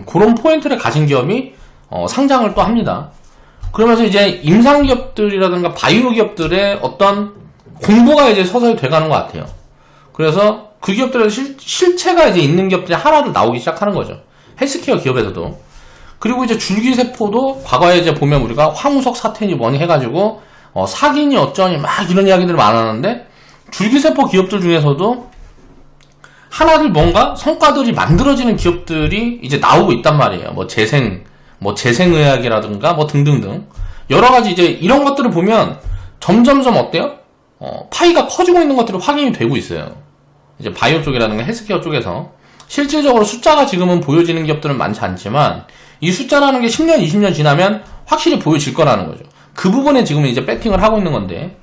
그런 포인트를 가진 기업이 상장을 또 합니다. 그러면서 이제 임상 기업들이라든가 바이오 기업들의 어떤 공부가 이제 서서히 돼가는 것 같아요. 그래서 그 기업들의 실체가 이제 있는 기업들이 하나둘 나오기 시작하는 거죠. 헬스케어 기업에서도. 그리고 이제 줄기세포도 과거에 이제 보면 우리가 황우석 사태니 뭐니 해가지고 사기니 어쩌니 막 이런 이야기들을 많았는데, 줄기세포 기업들 중에서도 하나둘 뭔가 성과들이 만들어지는 기업들이 이제 나오고 있단 말이에요. 뭐 재생의학이라든가 뭐 등등등 여러 가지 이제 이런 것들을 보면 점점점 어때요? 파이가 커지고 있는 것들이 확인이 되고 있어요. 이제 바이오 쪽이라든가 헬스케어 쪽에서 실질적으로 숫자가 지금은 보여지는 기업들은 많지 않지만 이 숫자라는 게 10년, 20년 지나면 확실히 보여질 거라는 거죠. 그 부분에 지금 이제 배팅을 하고 있는 건데,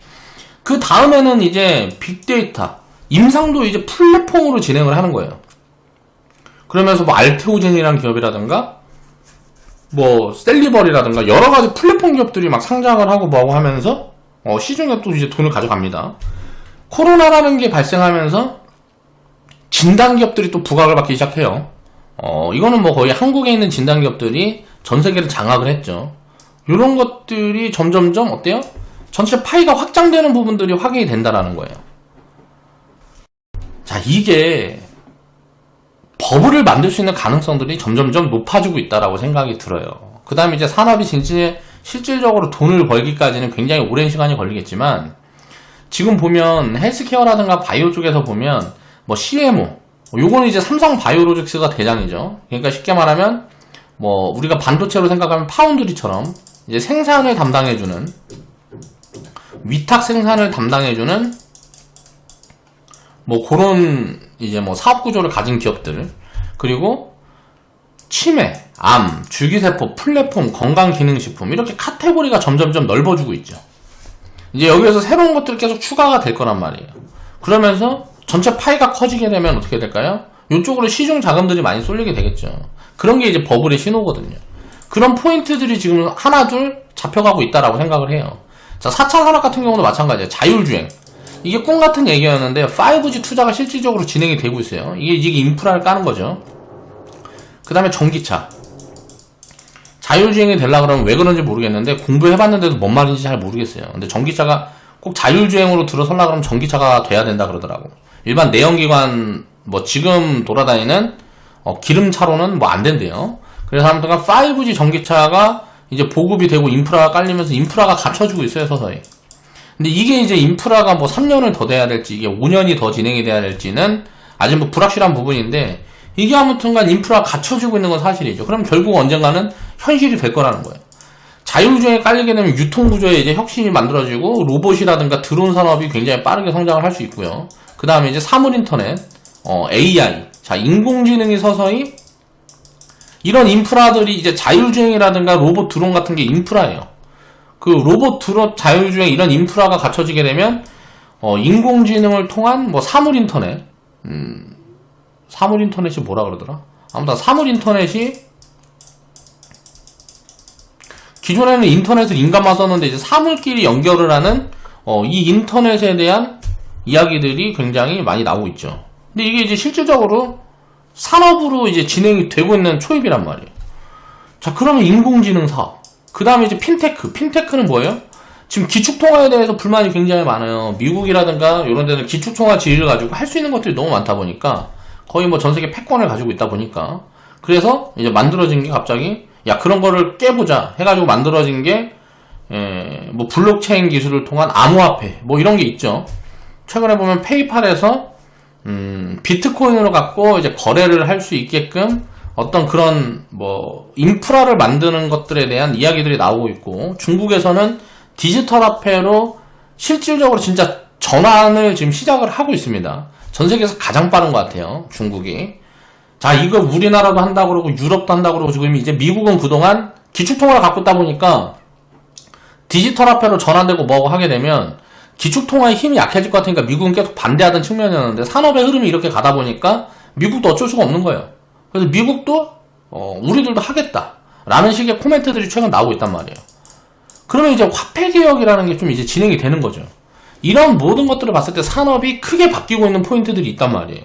그 다음에는 이제 빅데이터, 임상도 이제 플랫폼으로 진행을 하는 거예요. 그러면서 뭐 알테오젠이라는 기업이라든가 뭐 셀리버리라든가 여러 가지 플랫폼 기업들이 막 상장을 하고 뭐하고 하면서 시중에 또 이제 돈을 가져갑니다. 코로나라는 게 발생하면서 진단 기업들이 또 부각을 받기 시작해요. 이거는 뭐 거의 한국에 있는 진단 기업들이 전 세계를 장악을 했죠. 이런 것들이 점점점 어때요? 전체 파이가 확장되는 부분들이 확인이 된다라는 거예요. 자, 이게 버블을 만들 수 있는 가능성들이 점점점 높아지고 있다라고 생각이 들어요. 그 다음에 이제 산업이 진짜 실질적으로 돈을 벌기까지는 굉장히 오랜 시간이 걸리겠지만, 지금 보면 헬스케어라든가 바이오 쪽에서 보면 뭐 CMO, 요거는 이제 삼성 바이오로직스가 대장이죠. 그러니까 쉽게 말하면 뭐 우리가 반도체로 생각하면 파운드리처럼 이제 생산을 담당해주는, 위탁 생산을 담당해주는 뭐 그런 이제 뭐 사업 구조를 가진 기업들, 그리고 치매, 암, 줄기세포, 플랫폼, 건강기능식품 이렇게 카테고리가 점점점 넓어지고 있죠. 이제 여기에서 새로운 것들이 계속 추가가 될 거란 말이에요. 그러면서 전체 파이가 커지게 되면 어떻게 될까요? 이쪽으로 시중 자금들이 많이 쏠리게 되겠죠. 그런 게 이제 버블의 신호거든요. 그런 포인트들이 지금 하나둘 잡혀가고 있다라고 생각을 해요. 자, 4차 산업 같은 경우도 마찬가지예요. 자율주행. 이게 꿈 같은 얘기였는데 5G 투자가 실질적으로 진행이 되고 있어요. 이게 인프라를 까는 거죠. 그 다음에 전기차. 자율주행이 되려고 그러면 왜 그런지 모르겠는데 공부해봤는데도 뭔 말인지 잘 모르겠어요. 근데 전기차가 꼭 자율주행으로 들어서려고 그러면 전기차가 돼야 된다 그러더라고. 일반 내연기관 뭐 지금 돌아다니는 기름차로는 뭐 안 된대요. 그래서 아무튼 5G 전기차가 이제 보급이 되고 인프라가 깔리면서 인프라가 갖춰지고 있어요, 서서히. 근데 이게 이제 인프라가 뭐 3년을 더 돼야 될지 이게 5년이 더 진행이 돼야 될지는 아직 뭐 불확실한 부분인데 이게 아무튼간 인프라가 갖춰지고 있는 건 사실이죠. 그럼 결국 언젠가는 현실이 될 거라는 거예요. 자율주행에 깔리게 되면 유통구조에 이제 혁신이 만들어지고 로봇이라든가 드론 산업이 굉장히 빠르게 성장을 할 수 있고요. 그 다음에 이제 사물인터넷, AI, 자 인공지능이 서서히 이런 인프라들이 이제 자율주행이라든가 로봇 드론 같은 게 인프라예요. 그 로봇 드론 자율주행 이런 인프라가 갖춰지게 되면 인공지능을 통한 뭐 사물인터넷, 사물인터넷이 뭐라 그러더라? 아무튼 사물인터넷이 기존에는 인터넷을 인간만 썼는데 이제 사물끼리 연결을 하는 이 인터넷에 대한 이야기들이 굉장히 많이 나오고 있죠. 근데 이게 이제 실질적으로 산업으로 이제 진행이 되고 있는 초입이란 말이에요. 자, 그러면 인공지능 사업. 그 다음에 이제 핀테크. 핀테크는 뭐예요? 지금 기축통화에 대해서 불만이 굉장히 많아요. 미국이라든가 이런 데는 기축통화 지위를 가지고 할 수 있는 것들이 너무 많다 보니까 거의 뭐 전 세계 패권을 가지고 있다 보니까 그래서 이제 만들어진 게 갑자기 야 그런 거를 깨보자 해가지고 만들어진 게 뭐 블록체인 기술을 통한 암호화폐 뭐 이런 게 있죠. 최근에 보면 페이팔에서 비트코인으로 갖고 이제 거래를 할 수 있게끔 어떤 그런 뭐 인프라를 만드는 것들에 대한 이야기들이 나오고 있고 중국에서는 디지털 화폐로 실질적으로 진짜 전환을 지금 시작을 하고 있습니다. 전 세계에서 가장 빠른 것 같아요. 중국이. 자, 이거 우리나라도 한다고 그러고 유럽도 한다고 그러고 지금 이제 미국은 그동안 기축통화를 갖고 있다 보니까 디지털 화폐로 전환되고 뭐고 하게 되면 기축통화의 힘이 약해질 것 같으니까 미국은 계속 반대하던 측면이었는데 산업의 흐름이 이렇게 가다 보니까 미국도 어쩔 수가 없는 거예요. 그래서 미국도 우리들도 하겠다 라는 식의 코멘트들이 최근 나오고 있단 말이에요. 그러면 이제 화폐개혁이라는 게 좀 이제 진행이 되는 거죠. 이런 모든 것들을 봤을 때 산업이 크게 바뀌고 있는 포인트들이 있단 말이에요.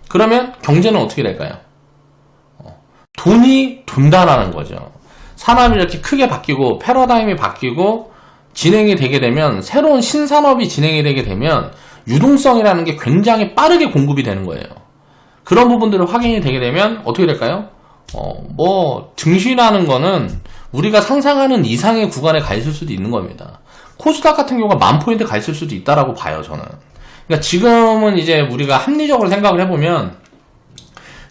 그러면 경제는 어떻게 될까요? 돈이 돈다라는 거죠. 산업이 이렇게 크게 바뀌고 패러다임이 바뀌고 진행이 되게 되면 새로운 신산업이 진행이 되게 되면 유동성이라는 게 굉장히 빠르게 공급이 되는 거예요. 그런 부분들을 확인이 되게 되면 어떻게 될까요? 뭐 증시라는 거는 우리가 상상하는 이상의 구간에 가 있을 수도 있는 겁니다. 코스닥 같은 경우가 10,000포인트 가 있을 수도 있다라고 봐요, 저는. 그러니까 지금은 이제 우리가 합리적으로 생각을 해보면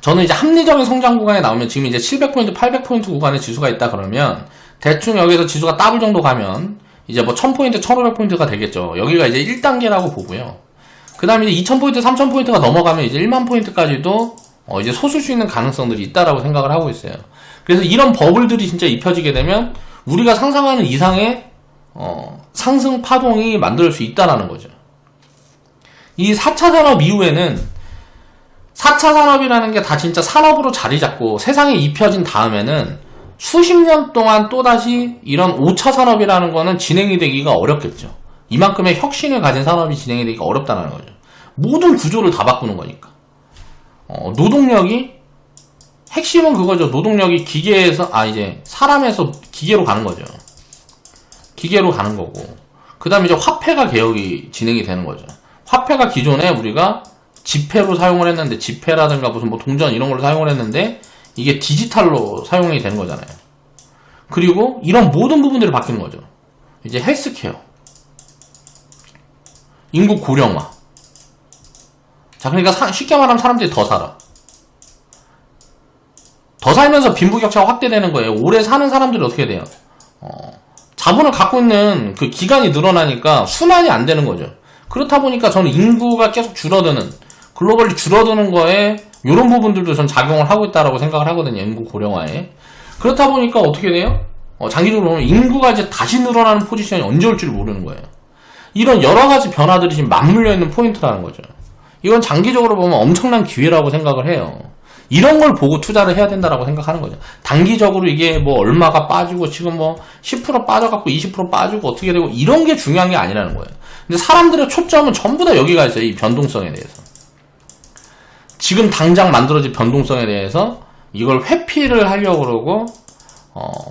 저는 이제 합리적인 성장 구간에 나오면 지금 이제 700포인트, 800포인트 구간에 지수가 있다 그러면 대충 여기서 지수가 더블 정도 가면 이제 뭐 1000포인트, 1500포인트가 되겠죠. 여기가 이제 1단계라고 보고요. 그 다음에 이제 2000포인트, 3000포인트가 넘어가면 이제 100,000포인트까지도 이제 솟을 수 있는 가능성들이 있다라고 생각을 하고 있어요. 그래서 이런 버블들이 진짜 입혀지게 되면 우리가 상상하는 이상의 상승 파동이 만들 수 있다라는 거죠. 이 4차 산업 이후에는 4차 산업이라는 게 다 진짜 산업으로 자리 잡고 세상에 입혀진 다음에는 수십 년 동안 또다시 이런 5차 산업이라는 거는 진행이 되기가 어렵겠죠. 이만큼의 혁신을 가진 산업이 진행이 되기가 어렵다는 거죠. 모든 구조를 다 바꾸는 거니까. 노동력이 핵심은 그거죠. 노동력이 기계에서 이제 사람에서 기계로 가는 거죠. 기계로 가는 거고 그 다음에 이제 화폐가 개혁이 진행이 되는 거죠. 화폐가 기존에 우리가 지폐로 사용을 했는데 지폐라든가 무슨 뭐 동전 이런 걸로 사용을 했는데 이게 디지털로 사용이 되는 거잖아요. 그리고 이런 모든 부분들이 바뀌는 거죠. 이제 헬스케어, 인구 고령화. 자, 그러니까 쉽게 말하면 사람들이 더 살아. 더 살면서 빈부격차가 확대되는 거예요. 오래 사는 사람들이 어떻게 돼요? 자본을 갖고 있는 그 기간이 늘어나니까 순환이 안 되는 거죠. 그렇다 보니까 저는 인구가 계속 줄어드는, 글로벌리 줄어드는 거에 이런 부분들도 전 작용을 하고 있다라고 생각을 하거든요. 인구 고령화에. 그렇다 보니까 어떻게 돼요? 장기적으로 보면 인구가 이제 다시 늘어나는 포지션이 언제 올지를 모르는 거예요. 이런 여러 가지 변화들이 지금 맞물려 있는 포인트라는 거죠. 이건 장기적으로 보면 엄청난 기회라고 생각을 해요. 이런 걸 보고 투자를 해야 된다라고 생각하는 거죠. 단기적으로 이게 뭐 얼마가 빠지고 지금 뭐 10% 빠져갖고 20% 빠지고 어떻게 되고 이런 게 중요한 게 아니라는 거예요. 근데 사람들의 초점은 전부 다 여기가 있어요. 이 변동성에 대해서. 지금 당장 만들어진 변동성에 대해서 이걸 회피를 하려고 그러고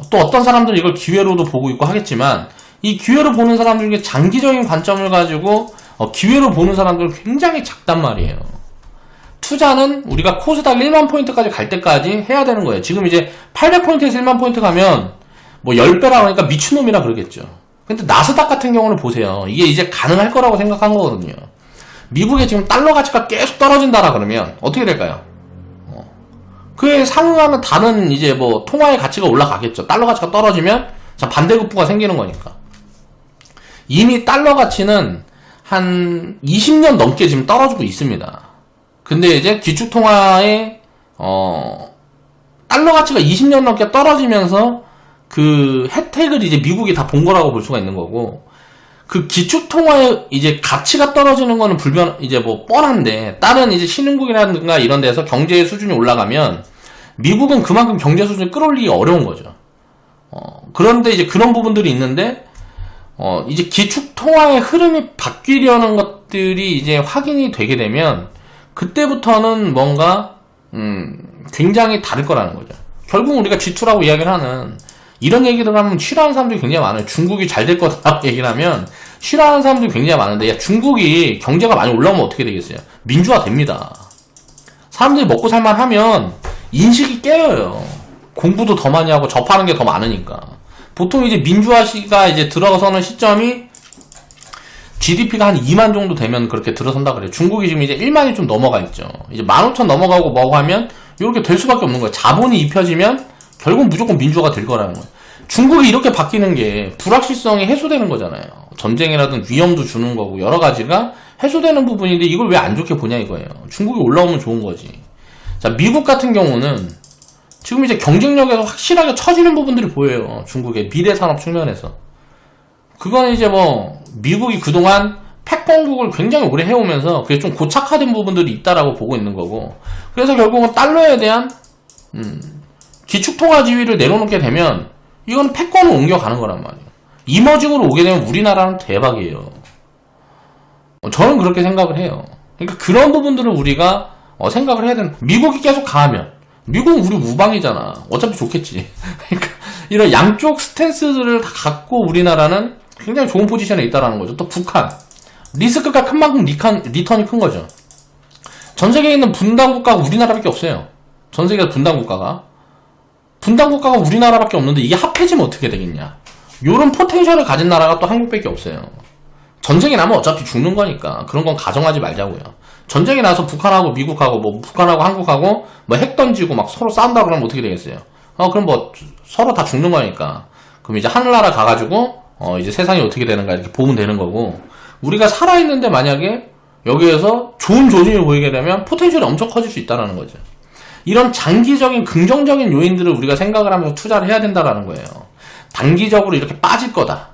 또 어떤 사람들은 이걸 기회로도 보고 있고 하겠지만, 이 기회로 보는 사람들 중에 장기적인 관점을 가지고 기회로 보는 사람들은 굉장히 작단 말이에요. 투자는 우리가 코스닥 1만 포인트까지 갈 때까지 해야 되는 거예요. 지금 이제 800포인트에서 1만 포인트 가면 뭐 10배라 그러니까 미친놈이라 그러겠죠. 근데 나스닥 같은 경우는 보세요. 이게 이제 가능할 거라고 생각한 거거든요. 미국의 지금 달러 가치가 계속 떨어진다라 그러면 어떻게 될까요? 그에 상응하는 다른 이제 뭐 통화의 가치가 올라가겠죠. 달러 가치가 떨어지면 자 반대급부가 생기는 거니까. 이미 달러 가치는 한 20년 넘게 지금 떨어지고 있습니다. 근데 이제 기축통화의 달러 가치가 20년 넘게 떨어지면서 그 혜택을 이제 미국이 다 본 거라고 볼 수가 있는 거고, 그 기축통화의 이제 가치가 떨어지는 거는 이제 뭐 뻔한데, 다른 이제 신흥국이라든가 이런 데서 경제의 수준이 올라가면 미국은 그만큼 경제 수준을 끌어올리기 어려운 거죠. 그런데 이제 그런 부분들이 있는데, 이제 기축통화의 흐름이 바뀌려는 것들이 이제 확인이 되게 되면, 그때부터는 뭔가, 굉장히 다를 거라는 거죠. 결국 우리가 G2라고 이야기를 하는, 이런 얘기를 하면 싫어하는 사람들이 굉장히 많아요. 중국이 잘 될 거다라고 얘기를 하면 싫어하는 사람들이 굉장히 많은데, 야, 중국이 경제가 많이 올라오면 어떻게 되겠어요? 민주화 됩니다. 사람들이 먹고 살만 하면 인식이 깨어요. 공부도 더 많이 하고 접하는 게 더 많으니까. 보통 이제 민주화가 이제 들어서는 시점이 GDP가 한 2만 정도 되면 그렇게 들어선다 그래요. 중국이 지금 이제 1만이 좀 넘어가 있죠. 이제 15,000 넘어가고 뭐고 하면 이렇게 될 수밖에 없는 거예요. 자본이 입혀지면 결국 무조건 민주화가 될 거라는 거예요. 중국이 이렇게 바뀌는 게 불확실성이 해소되는 거잖아요. 전쟁이라든 위험도 주는 거고 여러 가지가 해소되는 부분인데 이걸 왜 안 좋게 보냐 이거예요. 중국이 올라오면 좋은 거지. 자, 미국 같은 경우는 지금 이제 경쟁력에서 확실하게 처지는 부분들이 보여요. 중국의 미래 산업 측면에서. 그거는 이제 뭐 미국이 그동안 패권국을 굉장히 오래 해오면서 그게 좀 고착화된 부분들이 있다라고 보고 있는 거고, 그래서 결국은 달러에 대한 기축통화 지위를 내려놓게 되면 이건 패권을 옮겨가는 거란 말이에요. 이머징으로 오게 되면 우리나라는 대박이에요. 저는 그렇게 생각을 해요. 그러니까 그런 부분들을 우리가 생각을 해야 되는. 미국이 계속 가면 미국은 우리 우방이잖아. 어차피 좋겠지. 그러니까 이런 양쪽 스탠스들을 다 갖고 우리나라는 굉장히 좋은 포지션에 있다라는 거죠. 또 북한 리스크가 큰 만큼 리턴이 큰 거죠. 전 세계에 있는 분단 국가가 우리나라밖에 없어요. 전 세계 분단 국가가 우리나라밖에 없는데 이게 합해지면 어떻게 되겠냐. 요런 포텐셜을 가진 나라가 또 한국밖에 없어요. 전쟁이 나면 어차피 죽는 거니까 그런 건 가정하지 말자고요. 전쟁이 나서 북한하고 미국하고 뭐 북한하고 한국하고 뭐 핵 던지고 막 서로 싸운다 그러면 어떻게 되겠어요? 그럼 뭐 서로 다 죽는 거니까. 그럼 이제 하늘나라 가가지고 이제 세상이 어떻게 되는가 이렇게 보면 되는 거고, 우리가 살아있는데 만약에 여기에서 좋은 조짐이 보이게 되면 포텐셜이 엄청 커질 수 있다는 거죠. 이런 장기적인 긍정적인 요인들을 우리가 생각을 하면서 투자를 해야 된다라는 거예요. 단기적으로 이렇게 빠질 거다.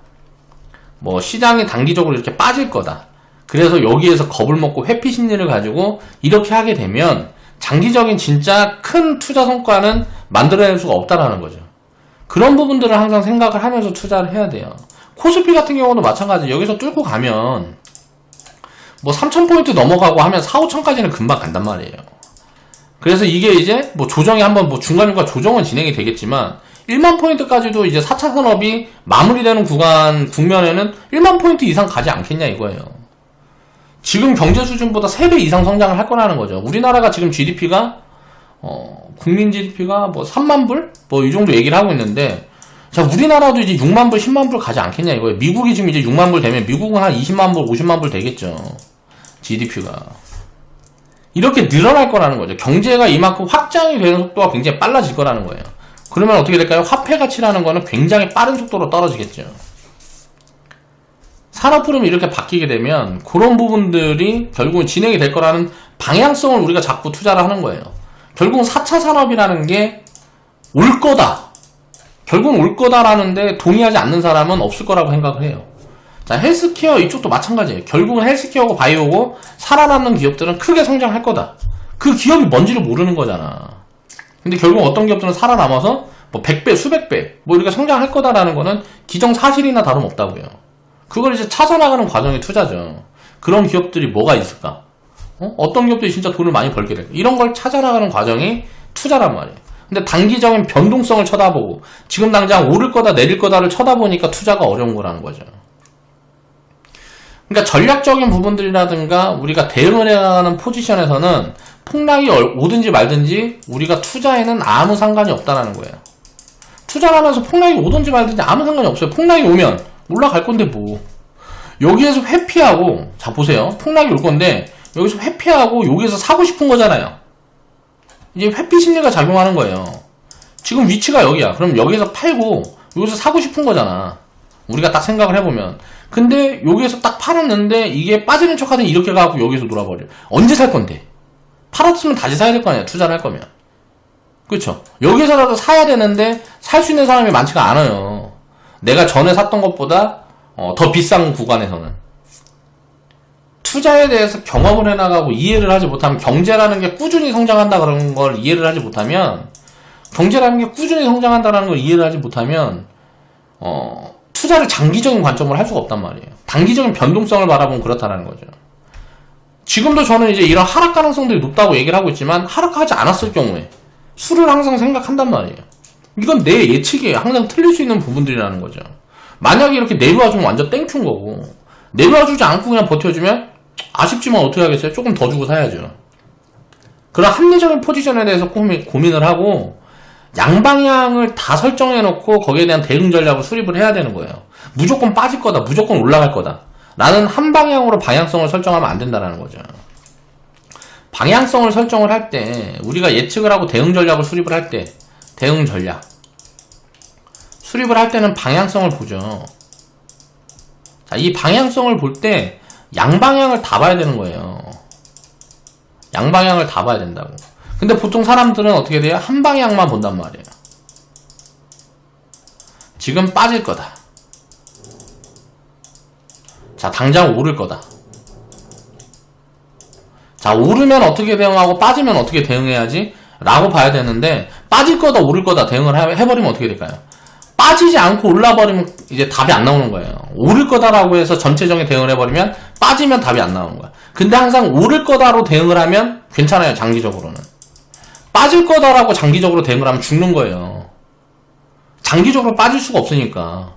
뭐 시장이 단기적으로 이렇게 빠질 거다. 그래서 여기에서 겁을 먹고 회피 심리를 가지고 이렇게 하게 되면 장기적인 진짜 큰 투자 성과는 만들어낼 수가 없다라는 거죠. 그런 부분들을 항상 생각을 하면서 투자를 해야 돼요. 코스피 같은 경우도 마찬가지. 여기서 뚫고 가면 뭐 3,000포인트 넘어가고 하면 4, 5,000까지는 금방 간단 말이에요. 그래서 이게 이제 뭐 조정이 한번 뭐 중간중간 조정은 진행이 되겠지만 1만 포인트까지도 이제 4차 산업이 마무리되는 국면에는 1만 포인트 이상 가지 않겠냐 이거예요. 지금 경제 수준보다 3배 이상 성장을 할 거라는 거죠. 우리나라가 지금 GDP가 국민 GDP가 뭐 3만 불? 뭐 이 정도 얘기를 하고 있는데, 자, 우리나라도 이제 6만 불, 10만 불 가지 않겠냐 이거예요. 미국이 지금 이제 6만 불 되면 미국은 한 20만 불, 50만 불 되겠죠. GDP가. 이렇게 늘어날 거라는 거죠. 경제가 이만큼 확장이 되는 속도가 굉장히 빨라질 거라는 거예요. 그러면 어떻게 될까요? 화폐 가치라는 거는 굉장히 빠른 속도로 떨어지겠죠. 산업 흐름이 이렇게 바뀌게 되면 그런 부분들이 결국은 진행이 될 거라는 방향성을 우리가 자꾸 투자를 하는 거예요. 결국은 4차 산업이라는 게 올 거다. 결국은 올 거다라는데 동의하지 않는 사람은 없을 거라고 생각을 해요. 자, 헬스케어 이쪽도 마찬가지예요. 결국은 헬스케어고 바이오고 살아남는 기업들은 크게 성장할 거다. 그 기업이 뭔지를 모르는 거잖아. 근데 결국 어떤 기업들은 살아남아서 뭐 100배, 수백 배 뭐 이렇게 성장할 거다라는 거는 기정사실이나 다름없다고요. 그걸 이제 찾아나가는 과정이 투자죠. 그런 기업들이 뭐가 있을까? 어떤 기업들이 진짜 돈을 많이 벌게 될까? 이런 걸 찾아나가는 과정이 투자란 말이에요. 근데 단기적인 변동성을 쳐다보고 지금 당장 오를 거다 내릴 거다를 쳐다보니까 투자가 어려운 거라는 거죠. 그러니까 전략적인 부분들이라든가 우리가 대응을 해야 하는 포지션에서는 폭락이 오든지 말든지 우리가 투자에는 아무 상관이 없다는 거예요. 투자를 하면서 폭락이 오든지 말든지 아무 상관이 없어요. 폭락이 오면 올라갈 건데 뭐. 여기에서 회피하고, 자 보세요. 폭락이 올 건데 여기서 회피하고 여기에서 사고 싶은 거잖아요. 이제 회피 심리가 작용하는 거예요. 지금 위치가 여기야. 그럼 여기서 팔고 여기서 사고 싶은 거잖아. 우리가 딱 생각을 해보면. 근데 여기에서 딱 팔았는데 이게 빠지는 척 하더니 이렇게 가고 여기서 놀아버려. 언제 살 건데? 팔았으면 다시 사야 될 거 아니야. 투자를 할 거면. 그렇죠? 여기서라도 사야 되는데 살 수 있는 사람이 많지가 않아요. 내가 전에 샀던 것보다 더 비싼 구간에서는. 투자에 대해서 경험을 해나가고 이해를 하지 못하면, 경제라는 게 꾸준히 성장한다 그런 걸 이해를 하지 못하면, 경제라는 게 꾸준히 성장한다는 걸 이해를 하지 못하면 투자를 장기적인 관점으로 할 수가 없단 말이에요. 단기적인 변동성을 바라보면 그렇다는 거죠. 지금도 저는 이제 이런 하락 가능성들이 높다고 얘기를 하고 있지만, 하락하지 않았을 경우에 수를 항상 생각한단 말이에요. 이건 내 예측이에요. 항상 틀릴 수 있는 부분들이라는 거죠. 만약에 이렇게 내려와주면 완전 땡큐인 거고, 내려와주지 않고 그냥 버텨주면 아쉽지만 어떻게 하겠어요? 조금 더 주고 사야죠. 그런 합리적인 포지션에 대해서 고민을 하고 양방향을 다 설정해 놓고 거기에 대한 대응 전략을 수립을 해야 되는 거예요. 무조건 빠질 거다, 무조건 올라갈 거다 라는 한 방향으로 방향성을 설정하면 안 된다는 거죠. 방향성을 설정을 할 때, 우리가 예측을 하고 대응 전략을 수립을 할 때, 대응 전략 수립을 할 때는 방향성을 보죠. 자, 이 방향성을 볼 때 양방향을 다 봐야 되는 거예요. 양방향을 다 봐야 된다고. 근데 보통 사람들은 어떻게 돼요? 한 방향만 본단 말이에요. 지금 빠질 거다. 자, 당장 오를 거다. 자, 오르면 어떻게 대응하고 빠지면 어떻게 대응해야지? 라고 봐야 되는데, 빠질 거다 오를 거다 대응을 해버리면 어떻게 될까요? 빠지지 않고 올라버리면 이제 답이 안 나오는 거예요. 오를 거다라고 해서 전체적인 대응을 해버리면 빠지면 답이 안 나오는 거야. 근데 항상 오를 거다로 대응을 하면 괜찮아요. 장기적으로는. 빠질 거다라고 장기적으로 대응을 하면 죽는 거예요. 장기적으로 빠질 수가 없으니까.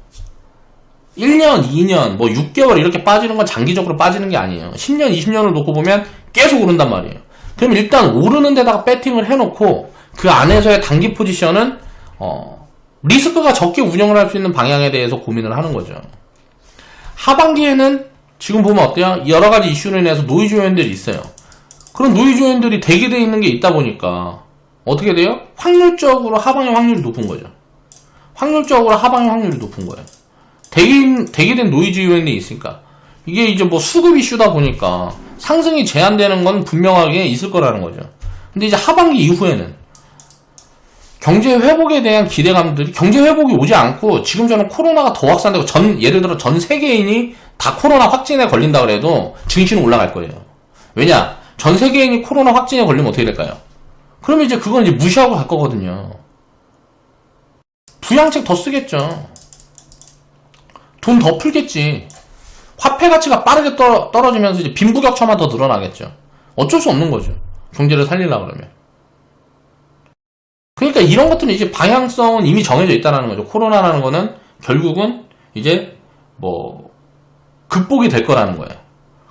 1년, 2년, 뭐 6개월 이렇게 빠지는 건 장기적으로 빠지는 게 아니에요. 10년, 20년을 놓고 보면 계속 오른단 말이에요. 그럼 일단 오르는 데다가 배팅을 해놓고 그 안에서의 단기 포지션은 리스크가 적게 운영을 할 수 있는 방향에 대해서 고민을 하는 거죠. 하반기에는 지금 보면 어때요? 여러 가지 이슈로 인해서 노이즈 요인들이 있어요. 그런 노이즈 요인들이 대기되어 있는 게 있다 보니까 어떻게 돼요? 확률적으로 하방의 확률이 높은 거죠. 확률적으로 하방의 확률이 높은 거예요. 대기된 노이즈 요인이 있으니까. 이게 이제 뭐 수급 이슈다 보니까 상승이 제한되는 건 분명하게 있을 거라는 거죠. 근데 이제 하반기 이후에는 경제 회복에 대한 기대감들이, 경제 회복이 오지 않고 지금 저는 코로나가 더 확산되고 예를 들어 전 세계인이 다 코로나 확진에 걸린다 그래도 증시는 올라갈 거예요. 왜냐? 전 세계인이 코로나 확진에 걸리면 어떻게 될까요? 그러면 이제 그건 이제 무시하고 갈 거거든요. 부양책 더 쓰겠죠. 돈 더 풀겠지. 화폐 가치가 빠르게 떨어지면서 이제 빈부격차만 더 늘어나겠죠. 어쩔 수 없는 거죠. 경제를 살리려고 그러면. 그러니까 이런 것들은 이제 방향성은 이미 정해져 있다는 거죠. 코로나라는 거는 결국은 이제 뭐 극복이 될 거라는 거예요.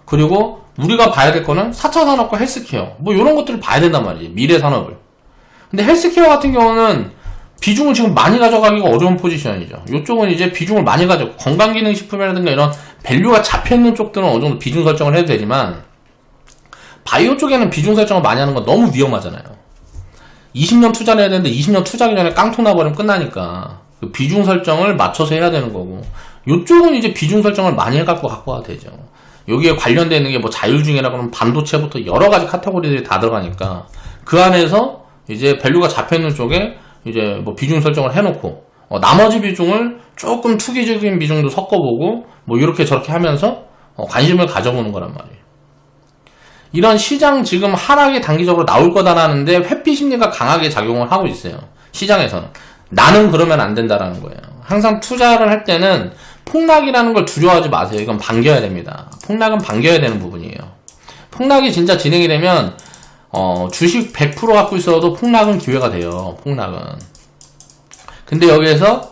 그리고 우리가 봐야 될 거는 4차 산업과 헬스케어 뭐 이런 것들을 봐야 된단 말이에요. 미래 산업을. 근데 헬스케어 같은 경우는 비중을 지금 많이 가져가기가 어려운 포지션이죠. 이쪽은 이제 비중을 많이 가져, 건강기능식품이라든가 이런 밸류가 잡혀있는 쪽들은 어느 정도 비중 설정을 해도 되지만 바이오 쪽에는 비중 설정을 많이 하는 건 너무 위험하잖아요. 20년 투자를 해야 되는데 20년 투자하기 전에 깡통 나버리면 끝나니까 그 비중 설정을 맞춰서 해야 되는 거고, 이쪽은 이제 비중 설정을 많이 해갖고 갖고 와도 되죠. 여기에 관련되어 있는 게 뭐 자율주행이라고 하면 반도체부터 여러 가지 카테고리들이 다 들어가니까 그 안에서 이제 밸류가 잡혀있는 쪽에 이제 뭐 비중 설정을 해놓고 나머지 비중을 조금 투기적인 비중도 섞어보고 뭐 이렇게 저렇게 하면서 관심을 가져보는 거란 말이에요. 이런 시장 지금 하락이 단기적으로 나올 거다라는데 회피 심리가 강하게 작용을 하고 있어요. 시장에서는. 나는 그러면 안 된다라는 거예요. 항상 투자를 할 때는 폭락이라는 걸 두려워하지 마세요. 이건 반겨야 됩니다. 폭락은 반겨야 되는 부분이에요. 폭락이 진짜 진행이 되면 주식 100% 갖고 있어도 폭락은 기회가 돼요. 폭락은. 근데 여기에서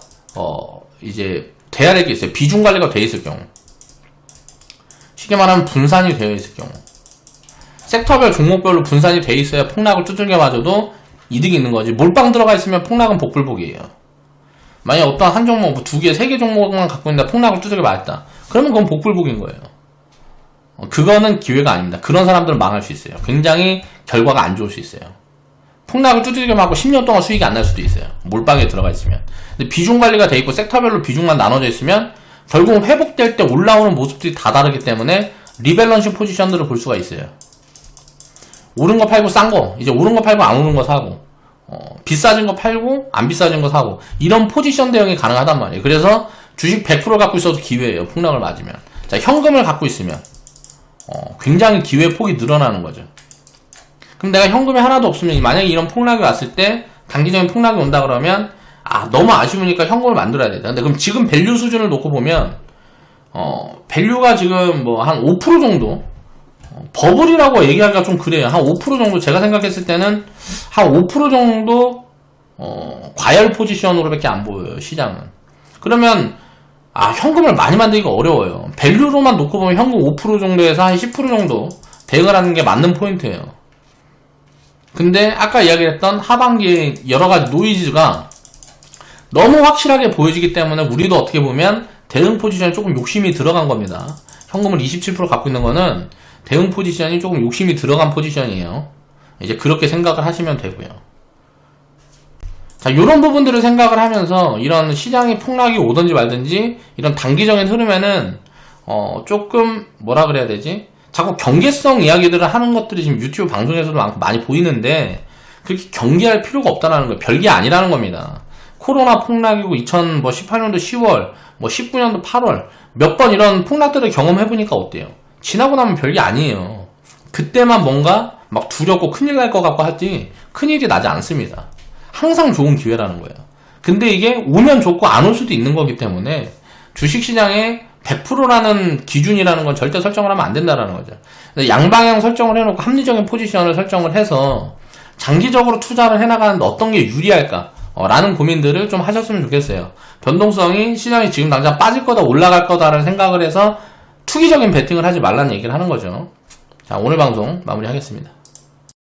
이제 돼야 될 게 있어요. 비중 관리가 돼 있을 경우. 쉽게 말하면 분산이 되어 있을 경우. 섹터별 종목별로 분산이 돼 있어야 폭락을 두들겨 맞아도 이득이 있는 거지. 몰빵 들어가 있으면 폭락은 복불복이에요. 만약 어떤 한 종목, 뭐 2개, 3개 종목만 갖고 있는데 폭락을 두들겨 맞았다. 그러면 그건 복불복인 거예요. 그거는 기회가 아닙니다. 그런 사람들은 망할 수 있어요. 굉장히 결과가 안 좋을 수 있어요. 폭락을 두들겨 맞고 10년 동안 수익이 안 날 수도 있어요. 몰빵에 들어가 있으면. 근데 비중 관리가 돼 있고 섹터별로 비중만 나눠져 있으면 결국은 회복될 때 올라오는 모습들이 다 다르기 때문에 리밸런싱 포지션들을 볼 수가 있어요. 오른 거 팔고 싼 거, 이제 오른 거 팔고 안 오른 거 사고, 비싸진 거 팔고 안 비싸진 거 사고, 이런 포지션 대응이 가능하단 말이에요. 그래서 주식 100% 갖고 있어도 기회예요. 폭락을 맞으면. 자, 현금을 갖고 있으면 굉장히 기회 폭이 늘어나는 거죠. 그럼 내가 현금이 하나도 없으면 만약에 이런 폭락이 왔을 때 단기적인 폭락이 온다 그러면 너무 아쉬우니까 현금을 만들어야 되다. 근데 그럼 지금 밸류 수준을 놓고 보면 밸류가 지금 뭐 한 5% 정도, 버블이라고 얘기하기가 좀 그래요. 한 5% 정도, 제가 생각했을 때는 한 5% 정도 과열 포지션으로밖에 안 보여요, 시장은. 그러면 현금을 많이 만들기가 어려워요. 밸류로만 놓고 보면 현금 5% 정도에서 한 10% 정도 대응을 하는 게 맞는 포인트예요. 근데 아까 이야기했던 하반기에 여러가지 노이즈가 너무 확실하게 보여지기 때문에 우리도 어떻게 보면 대응 포지션에 조금 욕심이 들어간 겁니다. 현금을 27% 갖고 있는 거는 대응 포지션이 조금 욕심이 들어간 포지션이에요. 이제 그렇게 생각을 하시면 되고요. 자, 요런 부분들을 생각을 하면서 이런 시장이 폭락이 오든지 말든지 이런 단기적인 흐름에는 조금 뭐라 그래야 되지? 자꾸 경계성 이야기들을 하는 것들이 지금 유튜브 방송에서도 많이 보이는데 그렇게 경계할 필요가 없다는 거예요. 별게 아니라는 겁니다. 코로나 폭락이고 2018년도 10월, 뭐 19년도 8월 몇 번 이런 폭락들을 경험해보니까 어때요? 지나고 나면 별게 아니에요. 그때만 뭔가 막 두렵고 큰일 날 것 같고 하지 큰일이 나지 않습니다. 항상 좋은 기회라는 거예요. 근데 이게 오면 좋고 안 올 수도 있는 거기 때문에 주식시장에 100%라는 기준이라는 건 절대 설정을 하면 안 된다는 거죠. 양방향 설정을 해놓고 합리적인 포지션을 설정을 해서 장기적으로 투자를 해나가는데 어떤 게 유리할까? 라는 고민들을 좀 하셨으면 좋겠어요. 변동성이 시장이 지금 당장 빠질 거다 올라갈 거다라는 생각을 해서 투기적인 베팅을 하지 말라는 얘기를 하는 거죠. 자, 오늘 방송 마무리하겠습니다.